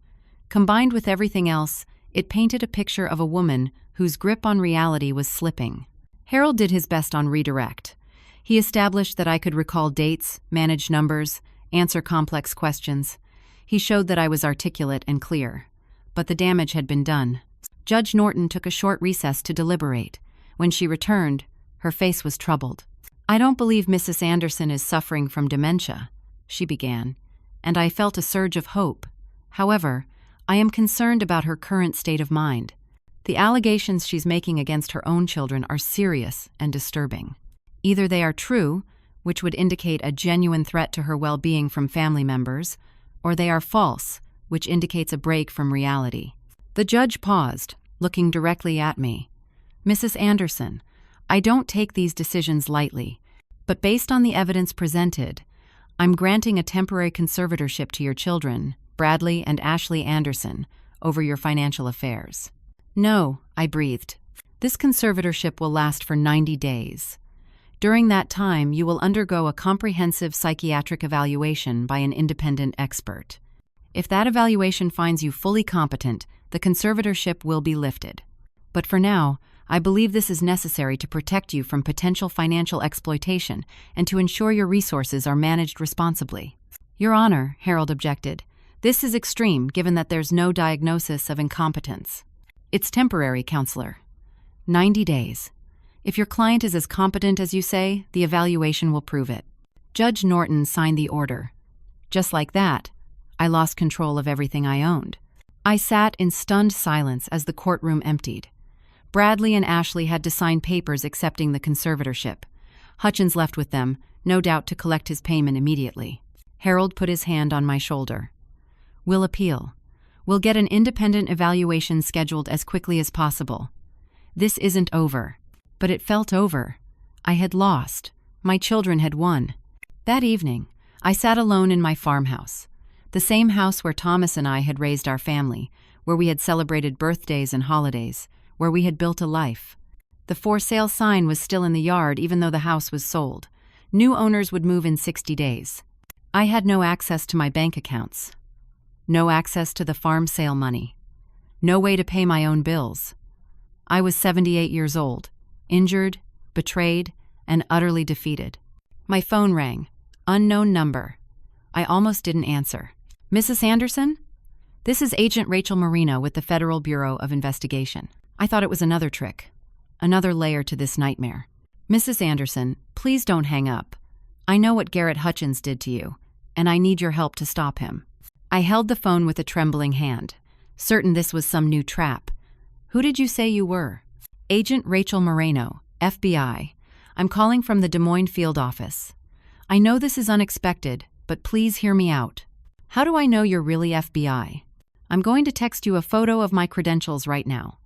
Combined with everything else, it painted a picture of a woman whose grip on reality was slipping. Harold did his best on redirect. He established that I could recall dates, manage numbers, answer complex questions. He showed that I was articulate and clear. But the damage had been done. Judge Norton took a short recess to deliberate. When she returned, her face was troubled. I don't believe Mrs. Anderson is suffering from dementia, she began, and I felt a surge of hope. However, I am concerned about her current state of mind. The allegations she's making against her own children are serious and disturbing. Either they are true, which would indicate a genuine threat to her well-being from family members, or they are false, which indicates a break from reality. The judge paused, looking directly at me. Mrs. Anderson, I don't take these decisions lightly, but based on the evidence presented, I'm granting a temporary conservatorship to your children, Bradley and Ashley Anderson, over your financial affairs. No, I breathed. This conservatorship will last for 90 days. During that time, you will undergo a comprehensive psychiatric evaluation by an independent expert. If that evaluation finds you fully competent, the conservatorship will be lifted. But for now, I believe this is necessary to protect you from potential financial exploitation and to ensure your resources are managed responsibly. Your Honor, Harold objected, this is extreme given that there's no diagnosis of incompetence. It's temporary, Counselor. 90 days. If your client is as competent as you say, the evaluation will prove it. Judge Norton signed the order. Just like that, I lost control of everything I owned. I sat in stunned silence as the courtroom emptied. Bradley and Ashley had to sign papers accepting the conservatorship. Hutchins left with them, no doubt to collect his payment immediately. Harold put his hand on my shoulder. We'll appeal. We'll get an independent evaluation scheduled as quickly as possible. This isn't over. But it felt over. I had lost. My children had won. That evening, I sat alone in my farmhouse, the same house where Thomas and I had raised our family, where we had celebrated birthdays and holidays, where we had built a life. The for sale sign was still in the yard even though the house was sold. New owners would move in 60 days. I had no access to my bank accounts. No access to the farm sale money. No way to pay my own bills. I was 78 years old, injured, betrayed, and utterly defeated. My phone rang. Unknown number. I almost didn't answer. Mrs. Anderson? This is Agent Rachel Marino with the Federal Bureau of Investigation. I thought it was another trick. Another layer to this nightmare. Mrs. Anderson, please don't hang up. I know what Garrett Hutchins did to you, and I need your help to stop him. I held the phone with a trembling hand, certain this was some new trap. Who did you say you were? Agent Rachel Moreno, FBI. I'm calling from the Des Moines field office. I know this is unexpected, but please hear me out. How do I know you're really FBI? I'm going to text you a photo of my credentials right now.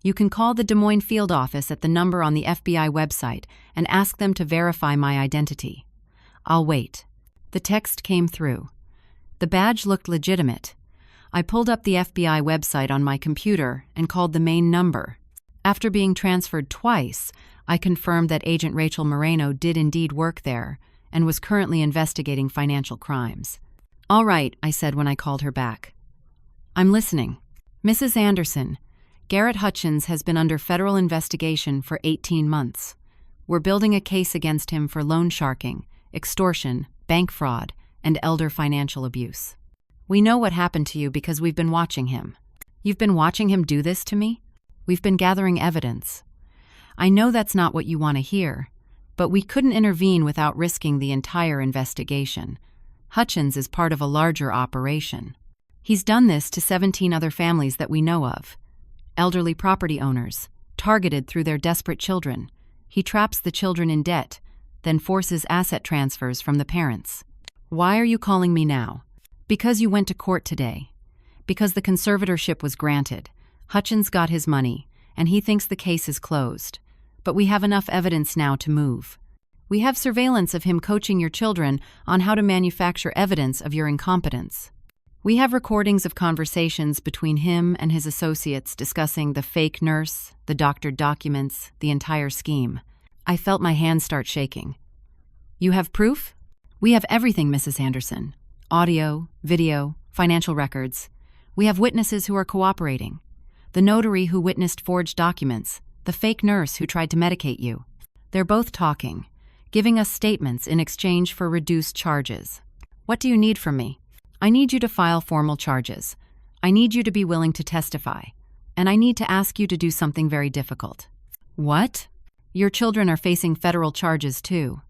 You can call the Des Moines field office at the number on the FBI website and ask them to verify my identity. I'll wait. The text came through. The badge looked legitimate. I pulled up the FBI website on my computer and called the main number. After being transferred twice, I confirmed that Agent Rachel Moreno did indeed work there and was currently investigating financial crimes. All right, I said when I called her back. I'm listening. Mrs. Anderson, Garrett Hutchins has been under federal investigation for 18 months. We're building a case against him for loan sharking, extortion, bank fraud, and elder financial abuse. We know what happened to you because we've been watching him. You've been watching him do this to me? We've been gathering evidence. I know that's not what you want to hear, but we couldn't intervene without risking the entire investigation. Hutchins is part of a larger operation. He's done this to 17 other families that we know of. Elderly property owners, targeted through their desperate children. He traps the children in debt, then forces asset transfers from the parents. Why are you calling me now? Because you went to court today. Because the conservatorship was granted. Hutchins got his money, and he thinks the case is closed. But we have enough evidence now to move. We have surveillance of him coaching your children on how to manufacture evidence of your incompetence. We have recordings of conversations between him and his associates discussing the fake nurse, the doctored documents, the entire scheme. I felt my hands start shaking. You have proof? We have everything, Mrs. Anderson. Audio, video, financial records. We have witnesses who are cooperating. The notary who witnessed forged documents, the fake nurse who tried to medicate you. They're both talking, giving us statements in exchange for reduced charges. What do you need from me? I need you to file formal charges. I need you to be willing to testify. And I need to ask you to do something very difficult. What? Your children are facing federal charges too.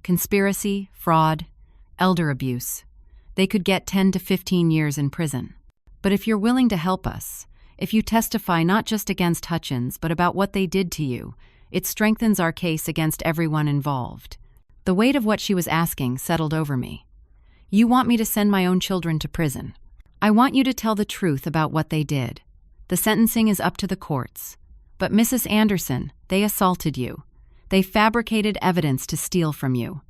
Conspiracy, fraud, elder abuse. They could get 10 to 15 years in prison. But if you're willing to help us, if you testify not just against Hutchins but about what they did to you, it strengthens our case against everyone involved. The weight of what she was asking settled over me. You want me to send my own children to prison. I want you to tell the truth about what they did. The sentencing is up to the courts. But Mrs. Anderson, they assaulted you. They fabricated evidence to steal from you.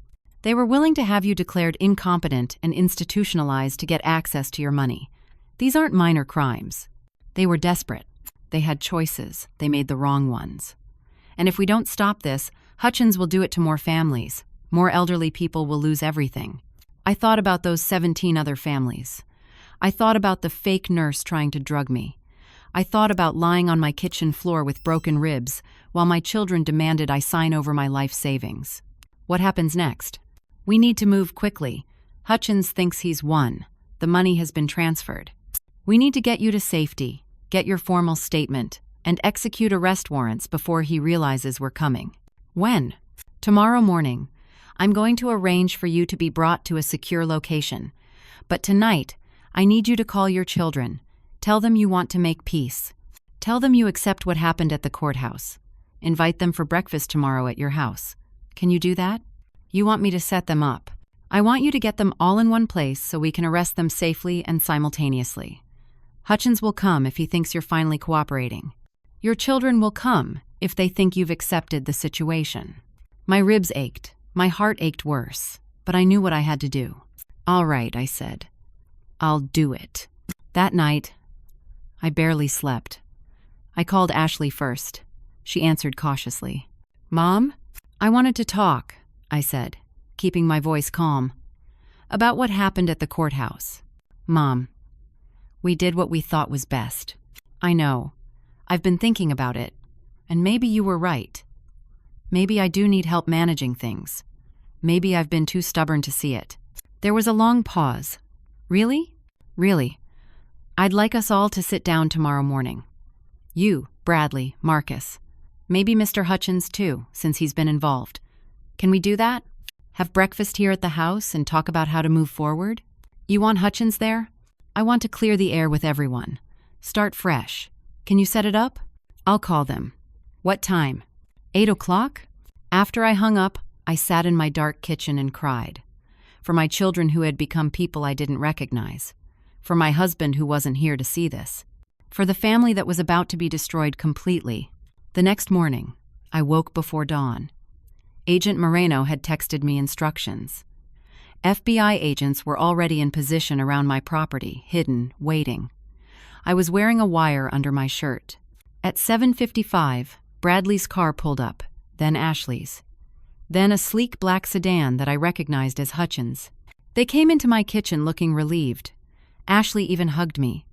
They were willing to have you declared incompetent and institutionalized to get access to your money. These aren't minor crimes. They were desperate. They had choices. They made the wrong ones. And if we don't stop this, Hutchins will do it to more families. More elderly people will lose everything. I thought about those 17 other families. I thought about the fake nurse trying to drug me. I thought about lying on my kitchen floor with broken ribs while my children demanded I sign over my life savings. What happens next? We need to move quickly. Hutchins thinks he's won. The money has been transferred. We need to get you to safety, get your formal statement, and execute arrest warrants before he realizes we're coming. When? Tomorrow morning. I'm going to arrange for you to be brought to a secure location. But tonight, I need you to call your children. Tell them you want to make peace. Tell them you accept what happened at the courthouse. Invite them for breakfast tomorrow at your house. Can you do that? You want me to set them up. I want you to get them all in one place so we can arrest them safely and simultaneously. Hutchins will come if he thinks you're finally cooperating. Your children will come if they think you've accepted the situation. My ribs ached. My heart ached worse, but I knew what I had to do. All right, I said. I'll do it. That night, I barely slept. I called Ashley first. She answered cautiously. "Mom? I wanted to talk," I said, keeping my voice calm. "About what happened at the courthouse." "Mom, we did what we thought was best. I know. I've been thinking about it. And maybe you were right. Maybe I do need help managing things. Maybe I've been too stubborn to see it." There was a long pause. "Really?" "Really. I'd like us all to sit down tomorrow morning. You, Bradley, Marcus. Maybe Mr. Hutchins too, since he's been involved. Can we do that? Have breakfast here at the house and talk about how to move forward? You want Hutchins there? I want to clear the air with everyone. Start fresh. Can you set it up? I'll call them. What time? 8 o'clock? After I hung up, I sat in my dark kitchen and cried. For my children who had become people I didn't recognize. For my husband who wasn't here to see this. For the family that was about to be destroyed completely. The next morning, I woke before dawn. Agent Moreno had texted me instructions. FBI agents were already in position around my property, hidden, waiting. I was wearing a wire under my shirt. At 7:55, Bradley's car pulled up, then Ashley's. Then a sleek black sedan that I recognized as Hutchins. They came into my kitchen looking relieved. Ashley even hugged me.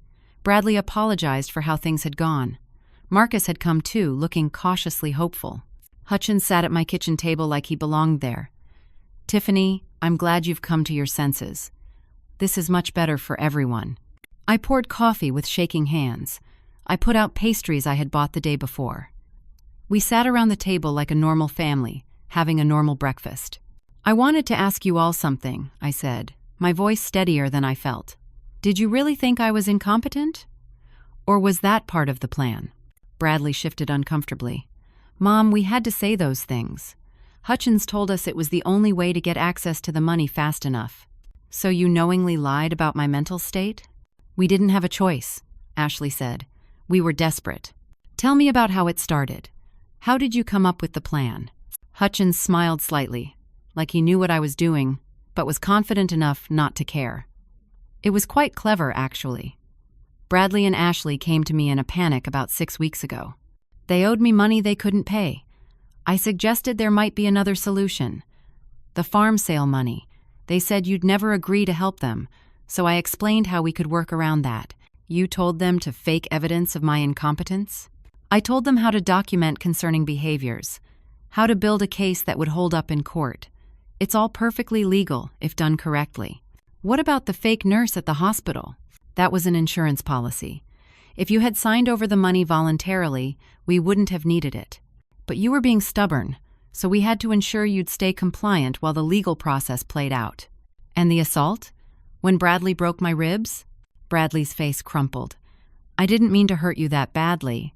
Bradley apologized for how things had gone. Marcus had come too, looking cautiously hopeful. Hutchins sat at my kitchen table like he belonged there. "Tiffany, I'm glad you've come to your senses. This is much better for everyone." I poured coffee with shaking hands. I put out pastries I had bought the day before. We sat around the table like a normal family, having a normal breakfast. "I wanted to ask you all something," I said, my voice steadier than I felt. "Did you really think I was incompetent? Or was that part of the plan?" Bradley shifted uncomfortably. "Mom, we had to say those things. Hutchins told us it was the only way to get access to the money fast enough. So you knowingly lied about my mental state?" "We didn't have a choice," Ashley said. "We were desperate." "Tell me about how it started. How did you come up with the plan?" Hutchins smiled slightly, like he knew what I was doing, but was confident enough not to care. "It was quite clever, actually. Bradley and Ashley came to me in a panic about 6 weeks ago. They owed me money they couldn't pay. I suggested there might be another solution. The farm sale money. They said you'd never agree to help them, so I explained how we could work around that. You told them to fake evidence of my incompetence? I told them how to document concerning behaviors, how to build a case that would hold up in court. It's all perfectly legal if done correctly. What about the fake nurse at the hospital? That was an insurance policy. If you had signed over the money voluntarily, we wouldn't have needed it. But you were being stubborn, so we had to ensure you'd stay compliant while the legal process played out. And the assault? When Bradley broke my ribs? Bradley's face crumpled. I didn't mean to hurt you that badly.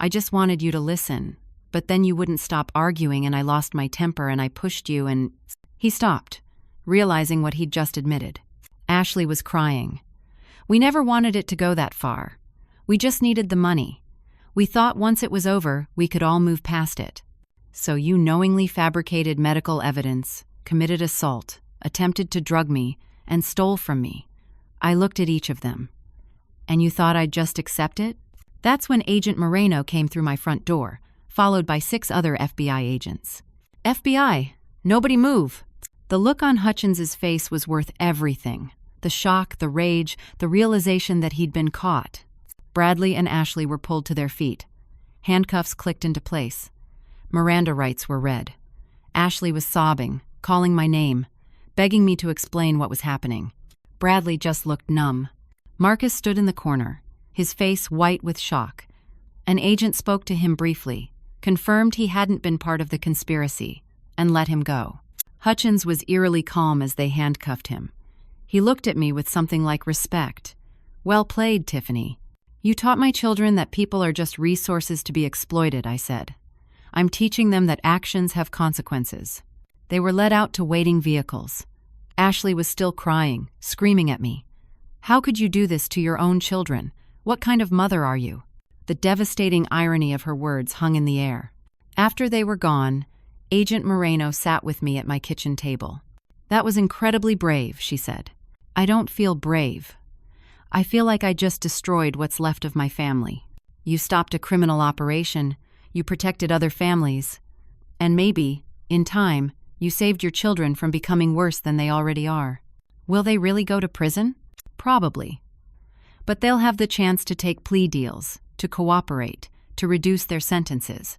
I just wanted you to listen. But then you wouldn't stop arguing and I lost my temper and I pushed you and... He stopped, realizing what he'd just admitted. Ashley was crying. We never wanted it to go that far. We just needed the money. We thought once it was over, we could all move past it. So you knowingly fabricated medical evidence, committed assault, attempted to drug me, and stole from me. I looked at each of them. And you thought I'd just accept it? That's when Agent Moreno came through my front door, followed by 6 other FBI agents. FBI, nobody move. The look on Hutchins's face was worth everything. The shock, the rage, the realization that he'd been caught. Bradley and Ashley were pulled to their feet. Handcuffs clicked into place. Miranda rights were read. Ashley was sobbing, calling my name, begging me to explain what was happening. Bradley just looked numb. Marcus stood in the corner, his face white with shock. An agent spoke to him briefly, confirmed he hadn't been part of the conspiracy, and let him go. Hutchins was eerily calm as they handcuffed him. He looked at me with something like respect. Well played, Tiffany. You taught my children that people are just resources to be exploited, I said. I'm teaching them that actions have consequences. They were led out to waiting vehicles. Ashley was still crying, screaming at me. How could you do this to your own children? What kind of mother are you? The devastating irony of her words hung in the air. After they were gone, Agent Moreno sat with me at my kitchen table. That was incredibly brave, she said. I don't feel brave. I feel like I just destroyed what's left of my family. You stopped a criminal operation, you protected other families, and maybe, in time, you saved your children from becoming worse than they already are. Will they really go to prison? Probably. But they'll have the chance to take plea deals, to cooperate, to reduce their sentences.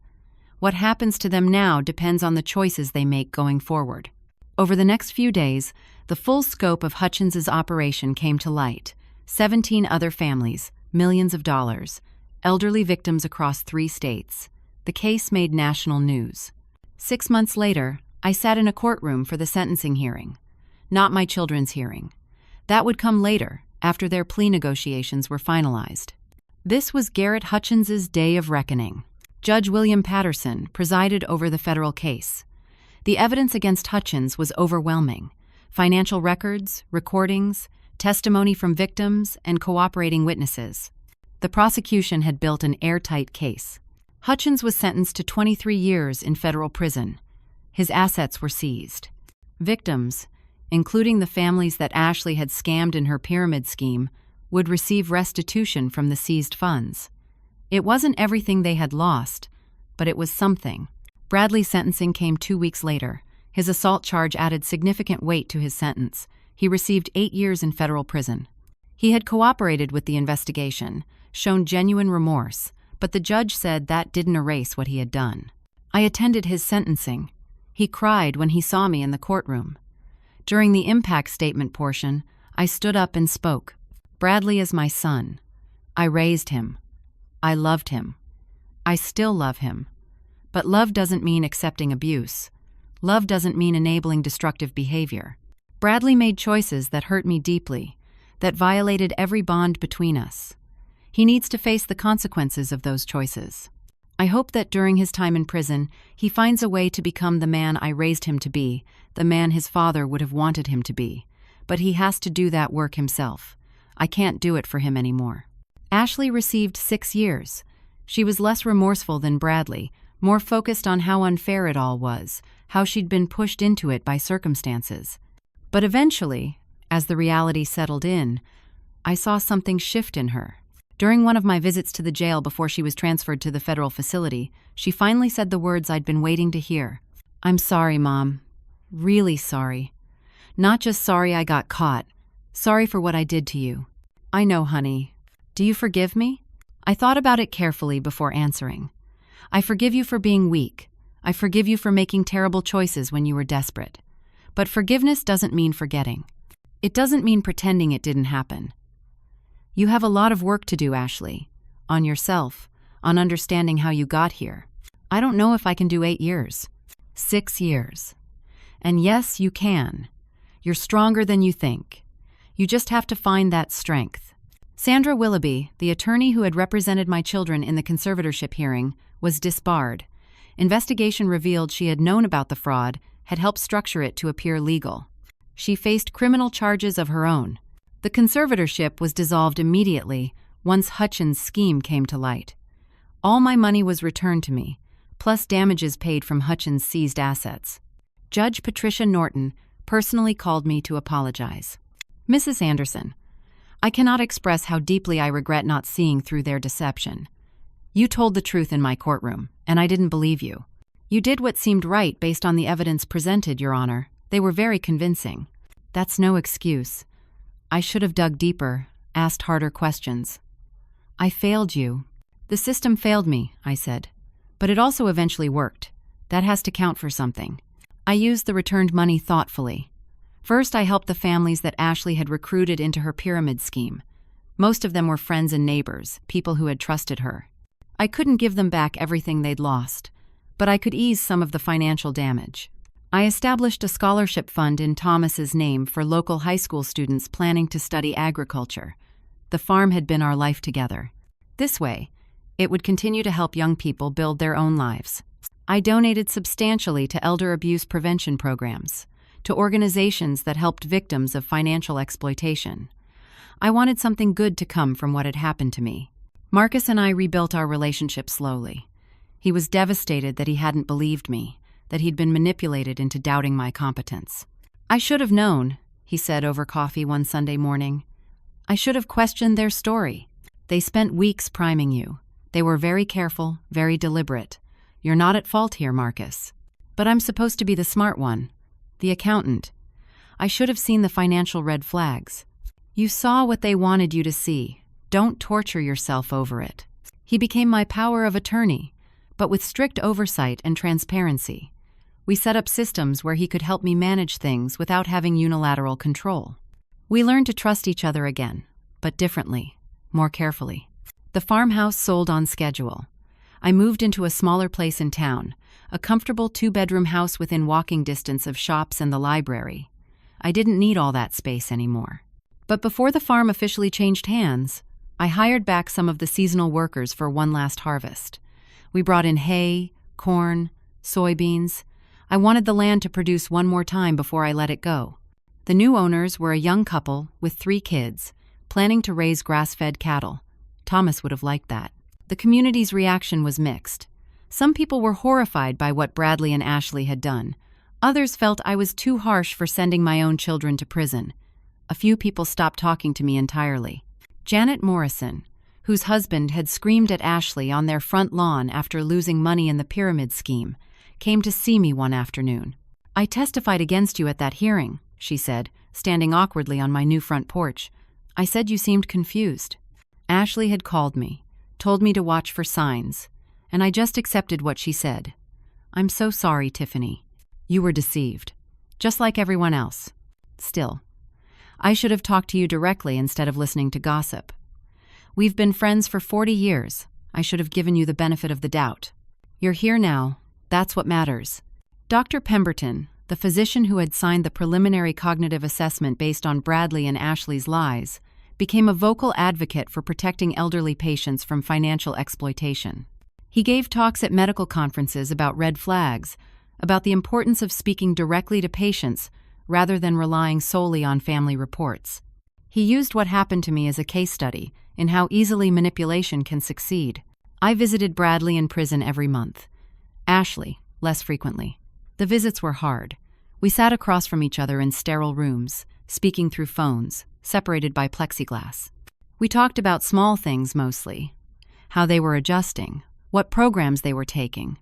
What happens to them now depends on the choices they make going forward. Over the next few days, the full scope of Hutchins's operation came to light. 17 other families, millions of dollars, elderly victims across 3 states. The case made national news. 6 months later, I sat in a courtroom for the sentencing hearing. Not my children's hearing. That would come later, after their plea negotiations were finalized. This was Garrett Hutchins's day of reckoning. Judge William Patterson presided over the federal case. The evidence against Hutchins was overwhelming. Financial records, recordings, testimony from victims, and cooperating witnesses. The prosecution had built an airtight case. Hutchins was sentenced to 23 years in federal prison. His assets were seized. Victims, including the families that Ashley had scammed in her pyramid scheme, would receive restitution from the seized funds. It wasn't everything they had lost, but it was something. Bradley's sentencing came 2 weeks later. His assault charge added significant weight to his sentence. He received 8 years in federal prison. He had cooperated with the investigation, shown genuine remorse, but the judge said that didn't erase what he had done. I attended his sentencing. He cried when he saw me in the courtroom. During the impact statement portion, I stood up and spoke. Bradley is my son. I raised him. I loved him. I still love him. But love doesn't mean accepting abuse. Love doesn't mean enabling destructive behavior. Bradley made choices that hurt me deeply, that violated every bond between us. He needs to face the consequences of those choices. I hope that during his time in prison, he finds a way to become the man I raised him to be, the man his father would have wanted him to be. But he has to do that work himself. I can't do it for him anymore. Ashley received 6 years. She was less remorseful than Bradley, more focused on how unfair it all was, how she'd been pushed into it by circumstances. But eventually, as the reality settled in, I saw something shift in her. During one of my visits to the jail before she was transferred to the federal facility, she finally said the words I'd been waiting to hear. "I'm sorry, Mom. Really sorry. Not just sorry I got caught. Sorry for what I did to you." "I know, honey. Do you forgive me?" I thought about it carefully before answering. "I forgive you for being weak. I forgive you for making terrible choices when you were desperate. But forgiveness doesn't mean forgetting. It doesn't mean pretending it didn't happen. You have a lot of work to do, Ashley. On yourself, on understanding how you got here. I don't know if I can do 8 years. 6 years. And yes, you can. You're stronger than you think. You just have to find that strength." Sandra Willoughby, the attorney who had represented my children in the conservatorship hearing, was disbarred. Investigation revealed she had known about the fraud, had helped structure it to appear legal. She faced criminal charges of her own. The conservatorship was dissolved immediately once Hutchins' scheme came to light. All my money was returned to me, plus damages paid from Hutchins' seized assets. Judge Patricia Norton personally called me to apologize. "Mrs. Anderson, I cannot express how deeply I regret not seeing through their deception. You told the truth in my courtroom, and I didn't believe you. You did what seemed right based on the evidence presented, Your Honor. They were very convincing. That's no excuse. I should have dug deeper, asked harder questions. I failed you. The system failed me," I said. "But it also eventually worked. That has to count for something." I used the returned money thoughtfully. First, I helped the families that Ashley had recruited into her pyramid scheme. Most of them were friends and neighbors, people who had trusted her. I couldn't give them back everything they'd lost, but I could ease some of the financial damage. I established a scholarship fund in Thomas's name for local high school students planning to study agriculture. The farm had been our life together. This way, it would continue to help young people build their own lives. I donated substantially to elder abuse prevention programs, to organizations that helped victims of financial exploitation. I wanted something good to come from what had happened to me. Marcus and I rebuilt our relationship slowly. He was devastated that he hadn't believed me, that he'd been manipulated into doubting my competence. "I should have known," he said over coffee one Sunday morning. I should have questioned their story. They spent weeks priming you. They were very careful, very deliberate. You're not at fault here, Marcus. But I'm supposed to be the smart one, the accountant. I should have seen the financial red flags. You saw what they wanted you to see. Don't torture yourself over it. He became my power of attorney, but with strict oversight and transparency. We set up systems where he could help me manage things without having unilateral control. We learned to trust each other again, but differently, more carefully. The farmhouse sold on schedule. I moved into a smaller place in town, a comfortable 2-bedroom house within walking distance of shops and the library. I didn't need all that space anymore. But before the farm officially changed hands, I hired back some of the seasonal workers for one last harvest. We brought in hay, corn, soybeans. I wanted the land to produce one more time before I let it go. The new owners were a young couple with 3 kids, planning to raise grass-fed cattle. Thomas would have liked that. The community's reaction was mixed. Some people were horrified by what Bradley and Ashley had done. Others felt I was too harsh for sending my own children to prison. A few people stopped talking to me entirely. Janet Morrison, whose husband had screamed at Ashley on their front lawn after losing money in the pyramid scheme, came to see me one afternoon. "I testified against you at that hearing," she said, standing awkwardly on my new front porch. "I said you seemed confused." Ashley had called me, told me to watch for signs, and I just accepted what she said. "I'm so sorry, Tiffany. You were deceived, just like everyone else. Still, I should have talked to you directly instead of listening to gossip. We've been friends for 40 years. I should have given you the benefit of the doubt. You're here now. That's what matters." Dr. Pemberton, the physician who had signed the preliminary cognitive assessment based on Bradley and Ashley's lies, became a vocal advocate for protecting elderly patients from financial exploitation. He gave talks at medical conferences about red flags, about the importance of speaking directly to patients rather than relying solely on family reports. He used what happened to me as a case study in how easily manipulation can succeed. I visited Bradley in prison every month. Ashley, less frequently. The visits were hard. We sat across from each other in sterile rooms, speaking through phones, separated by plexiglass. We talked about small things mostly. How they were adjusting, what programs they were taking.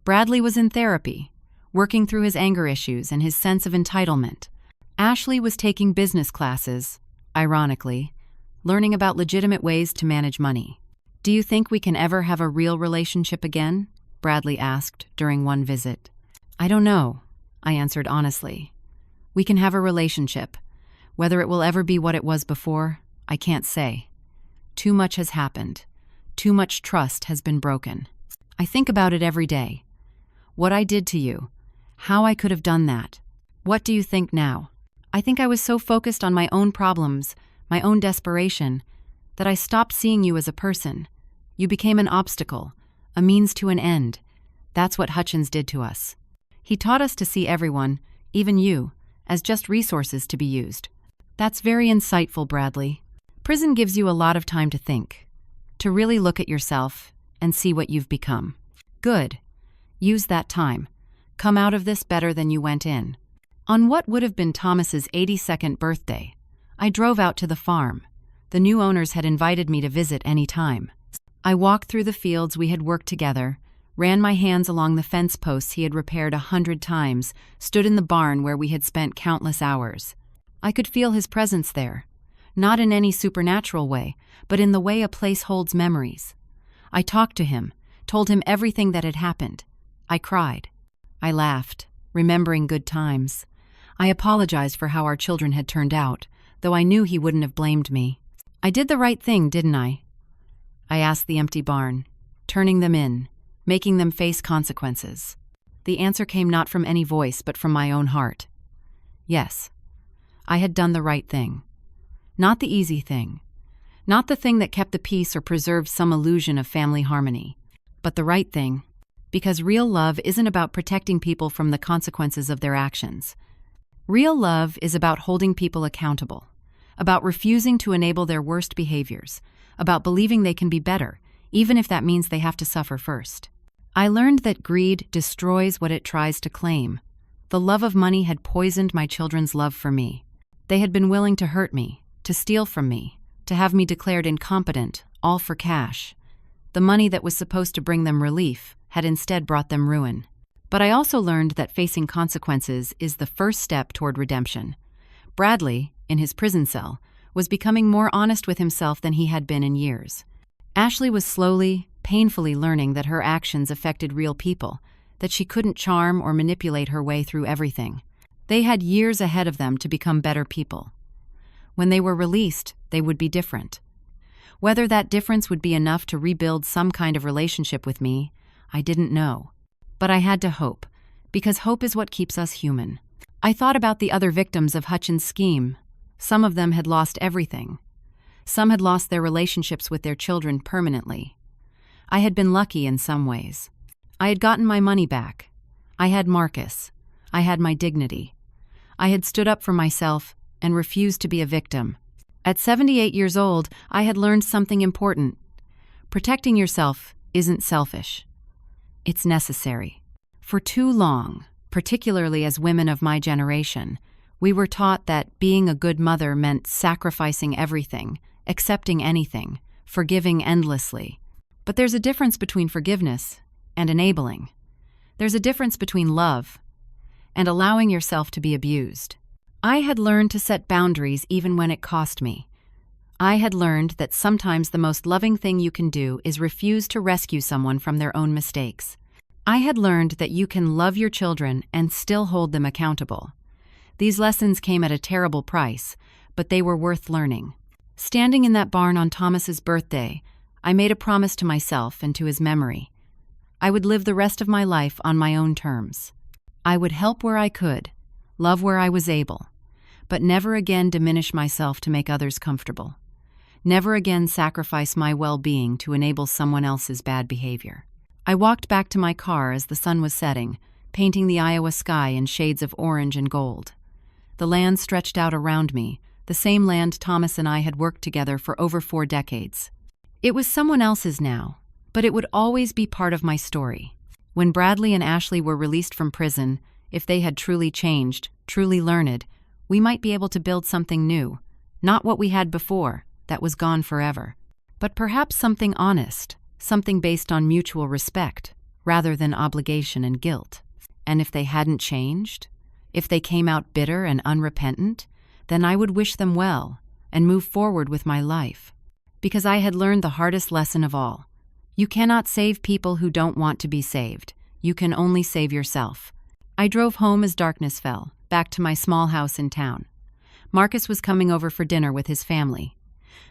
Bradley was in therapy, working through his anger issues and his sense of entitlement. Ashley was taking business classes, ironically, learning about legitimate ways to manage money. "Do you think we can ever have a real relationship again?" Bradley asked during one visit. "I don't know," I answered honestly. "We can have a relationship. Whether it will ever be what it was before, I can't say. Too much has happened. Too much trust has been broken. I think about it every day. What I did to you. How I could have done that. What do you think now? I think I was so focused on my own problems, my own desperation, that I stopped seeing you as a person. You became an obstacle, a means to an end. That's what Hutchins did to us. He taught us to see everyone, even you, as just resources to be used." "That's very insightful, Bradley. Prison gives you a lot of time to think, to really look at yourself and see what you've become. Good. Use that time. Come out of this better than you went in." On what would have been Thomas's 82nd birthday, I drove out to the farm. The new owners had invited me to visit any time. I walked through the fields we had worked together, ran my hands along the fence posts he had repaired 100 times, stood in the barn where we had spent countless hours. I could feel his presence there, not in any supernatural way, but in the way a place holds memories. I talked to him, told him everything that had happened. I cried. I laughed, remembering good times. I apologized for how our children had turned out, though I knew he wouldn't have blamed me. "I did the right thing, didn't I?" I asked the empty barn, turning them in, making them face consequences. The answer came not from any voice, but from my own heart. Yes, I had done the right thing. Not the easy thing. Not the thing that kept the peace or preserved some illusion of family harmony. But the right thing. Because real love isn't about protecting people from the consequences of their actions. Real love is about holding people accountable, about refusing to enable their worst behaviors, about believing they can be better, even if that means they have to suffer first. I learned that greed destroys what it tries to claim. The love of money had poisoned my children's love for me. They had been willing to hurt me, to steal from me, to have me declared incompetent, all for cash. The money that was supposed to bring them relief had instead brought them ruin. But I also learned that facing consequences is the first step toward redemption. Bradley, in his prison cell, was becoming more honest with himself than he had been in years. Ashley was slowly, painfully learning that her actions affected real people, that she couldn't charm or manipulate her way through everything. They had years ahead of them to become better people. When they were released, they would be different. Whether that difference would be enough to rebuild some kind of relationship with me, I didn't know. But I had to hope, because hope is what keeps us human. I thought about the other victims of Hutchins' scheme. Some of them had lost everything. Some had lost their relationships with their children permanently. I had been lucky in some ways. I had gotten my money back. I had Marcus. I had my dignity. I had stood up for myself and refused to be a victim. At 78 years old, I had learned something important. Protecting yourself isn't selfish. It's necessary. For too long, particularly as women of my generation, we were taught that being a good mother meant sacrificing everything, accepting anything, forgiving endlessly. But there's a difference between forgiveness and enabling. There's a difference between love and allowing yourself to be abused. I had learned to set boundaries even when it cost me. I had learned that sometimes the most loving thing you can do is refuse to rescue someone from their own mistakes. I had learned that you can love your children and still hold them accountable. These lessons came at a terrible price, but they were worth learning. Standing in that barn on Thomas's birthday, I made a promise to myself and to his memory. I would live the rest of my life on my own terms. I would help where I could, love where I was able, but never again diminish myself to make others comfortable. Never again sacrifice my well-being to enable someone else's bad behavior. I walked back to my car as the sun was setting, painting the Iowa sky in shades of orange and gold. The land stretched out around me, the same land Thomas and I had worked together for over 4 decades. It was someone else's now, but it would always be part of my story. When Bradley and Ashley were released from prison, if they had truly changed, truly learned, we might be able to build something new, not what we had before, that was gone forever, but perhaps something honest, something based on mutual respect, rather than obligation and guilt. And if they hadn't changed, if they came out bitter and unrepentant, then I would wish them well and move forward with my life. Because I had learned the hardest lesson of all. You cannot save people who don't want to be saved. You can only save yourself. I drove home as darkness fell, back to my small house in town. Marcus was coming over for dinner with his family.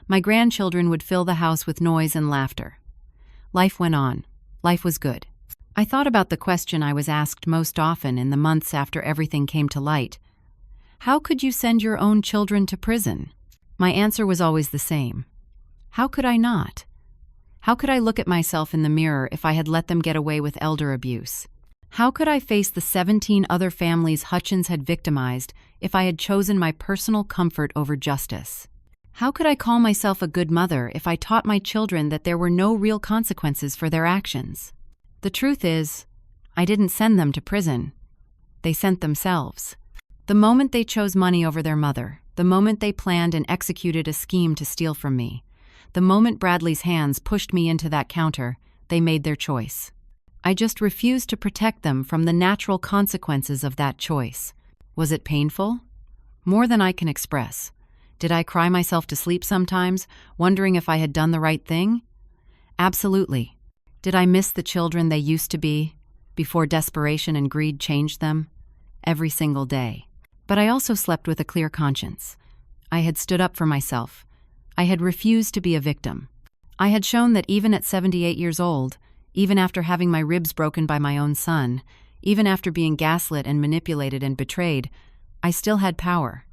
My grandchildren would fill the house with noise and laughter. Life went on. Life was good. I thought about the question I was asked most often in the months after everything came to light. How could you send your own children to prison? My answer was always the same. How could I not? How could I look at myself in the mirror if I had let them get away with elder abuse? How could I face the 17 other families Hutchins had victimized if I had chosen my personal comfort over justice? How could I call myself a good mother if I taught my children that there were no real consequences for their actions? The truth is, I didn't send them to prison. They sent themselves. The moment they chose money over their mother, the moment they planned and executed a scheme to steal from me, the moment Bradley's hands pushed me into that counter, they made their choice. I just refused to protect them from the natural consequences of that choice. Was it painful? More than I can express. Did I cry myself to sleep sometimes, wondering if I had done the right thing? Absolutely. Did I miss the children they used to be, before desperation and greed changed them? Every single day. But I also slept with a clear conscience. I had stood up for myself. I had refused to be a victim. I had shown that even at 78 years old, even after having my ribs broken by my own son, even after being gaslit and manipulated and betrayed, I still had power.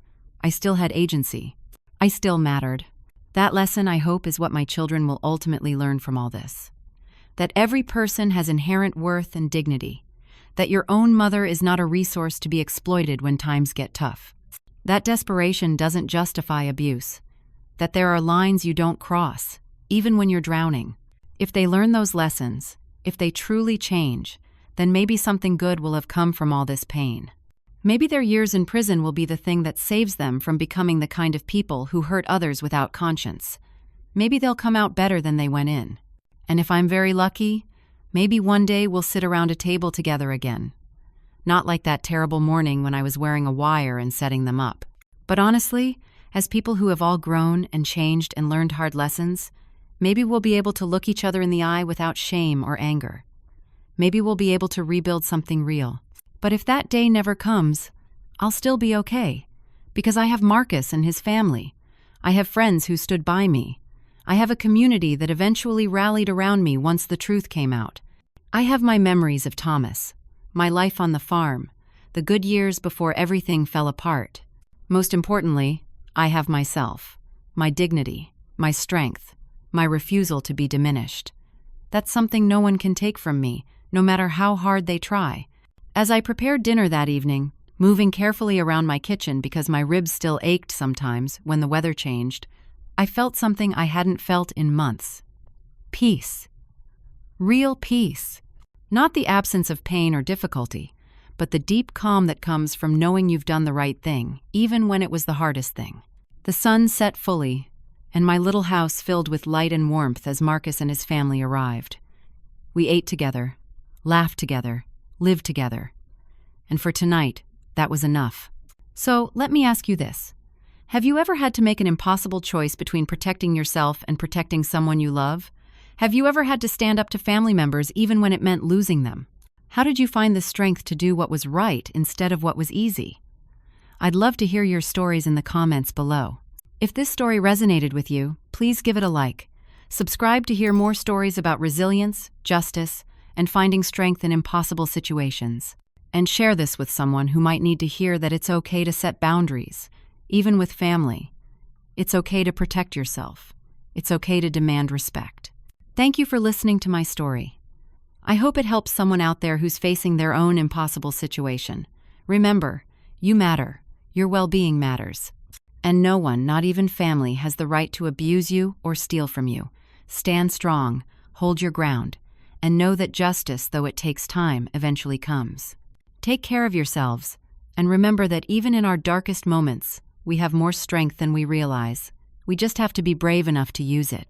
I still had agency. I still mattered. That lesson, I hope, is what my children will ultimately learn from all this. That every person has inherent worth and dignity. That your own mother is not a resource to be exploited when times get tough. That desperation doesn't justify abuse. That there are lines you don't cross, even when you're drowning. If they learn those lessons, if they truly change, then maybe something good will have come from all this pain. Maybe their years in prison will be the thing that saves them from becoming the kind of people who hurt others without conscience. Maybe they'll come out better than they went in. And if I'm very lucky, maybe one day we'll sit around a table together again. Not like that terrible morning when I was wearing a wire and setting them up. But honestly, as people who have all grown and changed and learned hard lessons, maybe we'll be able to look each other in the eye without shame or anger. Maybe we'll be able to rebuild something real. But if that day never comes, I'll still be okay. Because I have Marcus and his family. I have friends who stood by me. I have a community that eventually rallied around me once the truth came out. I have my memories of Thomas, my life on the farm, the good years before everything fell apart. Most importantly, I have myself, my dignity, my strength, my refusal to be diminished. That's something no one can take from me, no matter how hard they try. As I prepared dinner that evening, moving carefully around my kitchen because my ribs still ached sometimes when the weather changed, I felt something I hadn't felt in months. Peace. Real peace. Not the absence of pain or difficulty, but the deep calm that comes from knowing you've done the right thing, even when it was the hardest thing. The sun set fully, and my little house filled with light and warmth as Marcus and his family arrived. We ate together, laughed together, lived together. And for tonight, that was enough. So, let me ask you this. Have you ever had to make an impossible choice between protecting yourself and protecting someone you love? Have you ever had to stand up to family members even when it meant losing them? How did you find the strength to do what was right instead of what was easy? I'd love to hear your stories in the comments below. If this story resonated with you, please give it a like. Subscribe to hear more stories about resilience, justice, and finding strength in impossible situations. And share this with someone who might need to hear that it's okay to set boundaries, even with family. It's okay to protect yourself. It's okay to demand respect. Thank you for listening to my story. I hope it helps someone out there who's facing their own impossible situation. Remember, you matter. Your well-being matters. And no one, not even family, has the right to abuse you or steal from you. Stand strong, hold your ground, and know that justice, though it takes time, eventually comes. Take care of yourselves, and remember that even in our darkest moments, we have more strength than we realize. We just have to be brave enough to use it.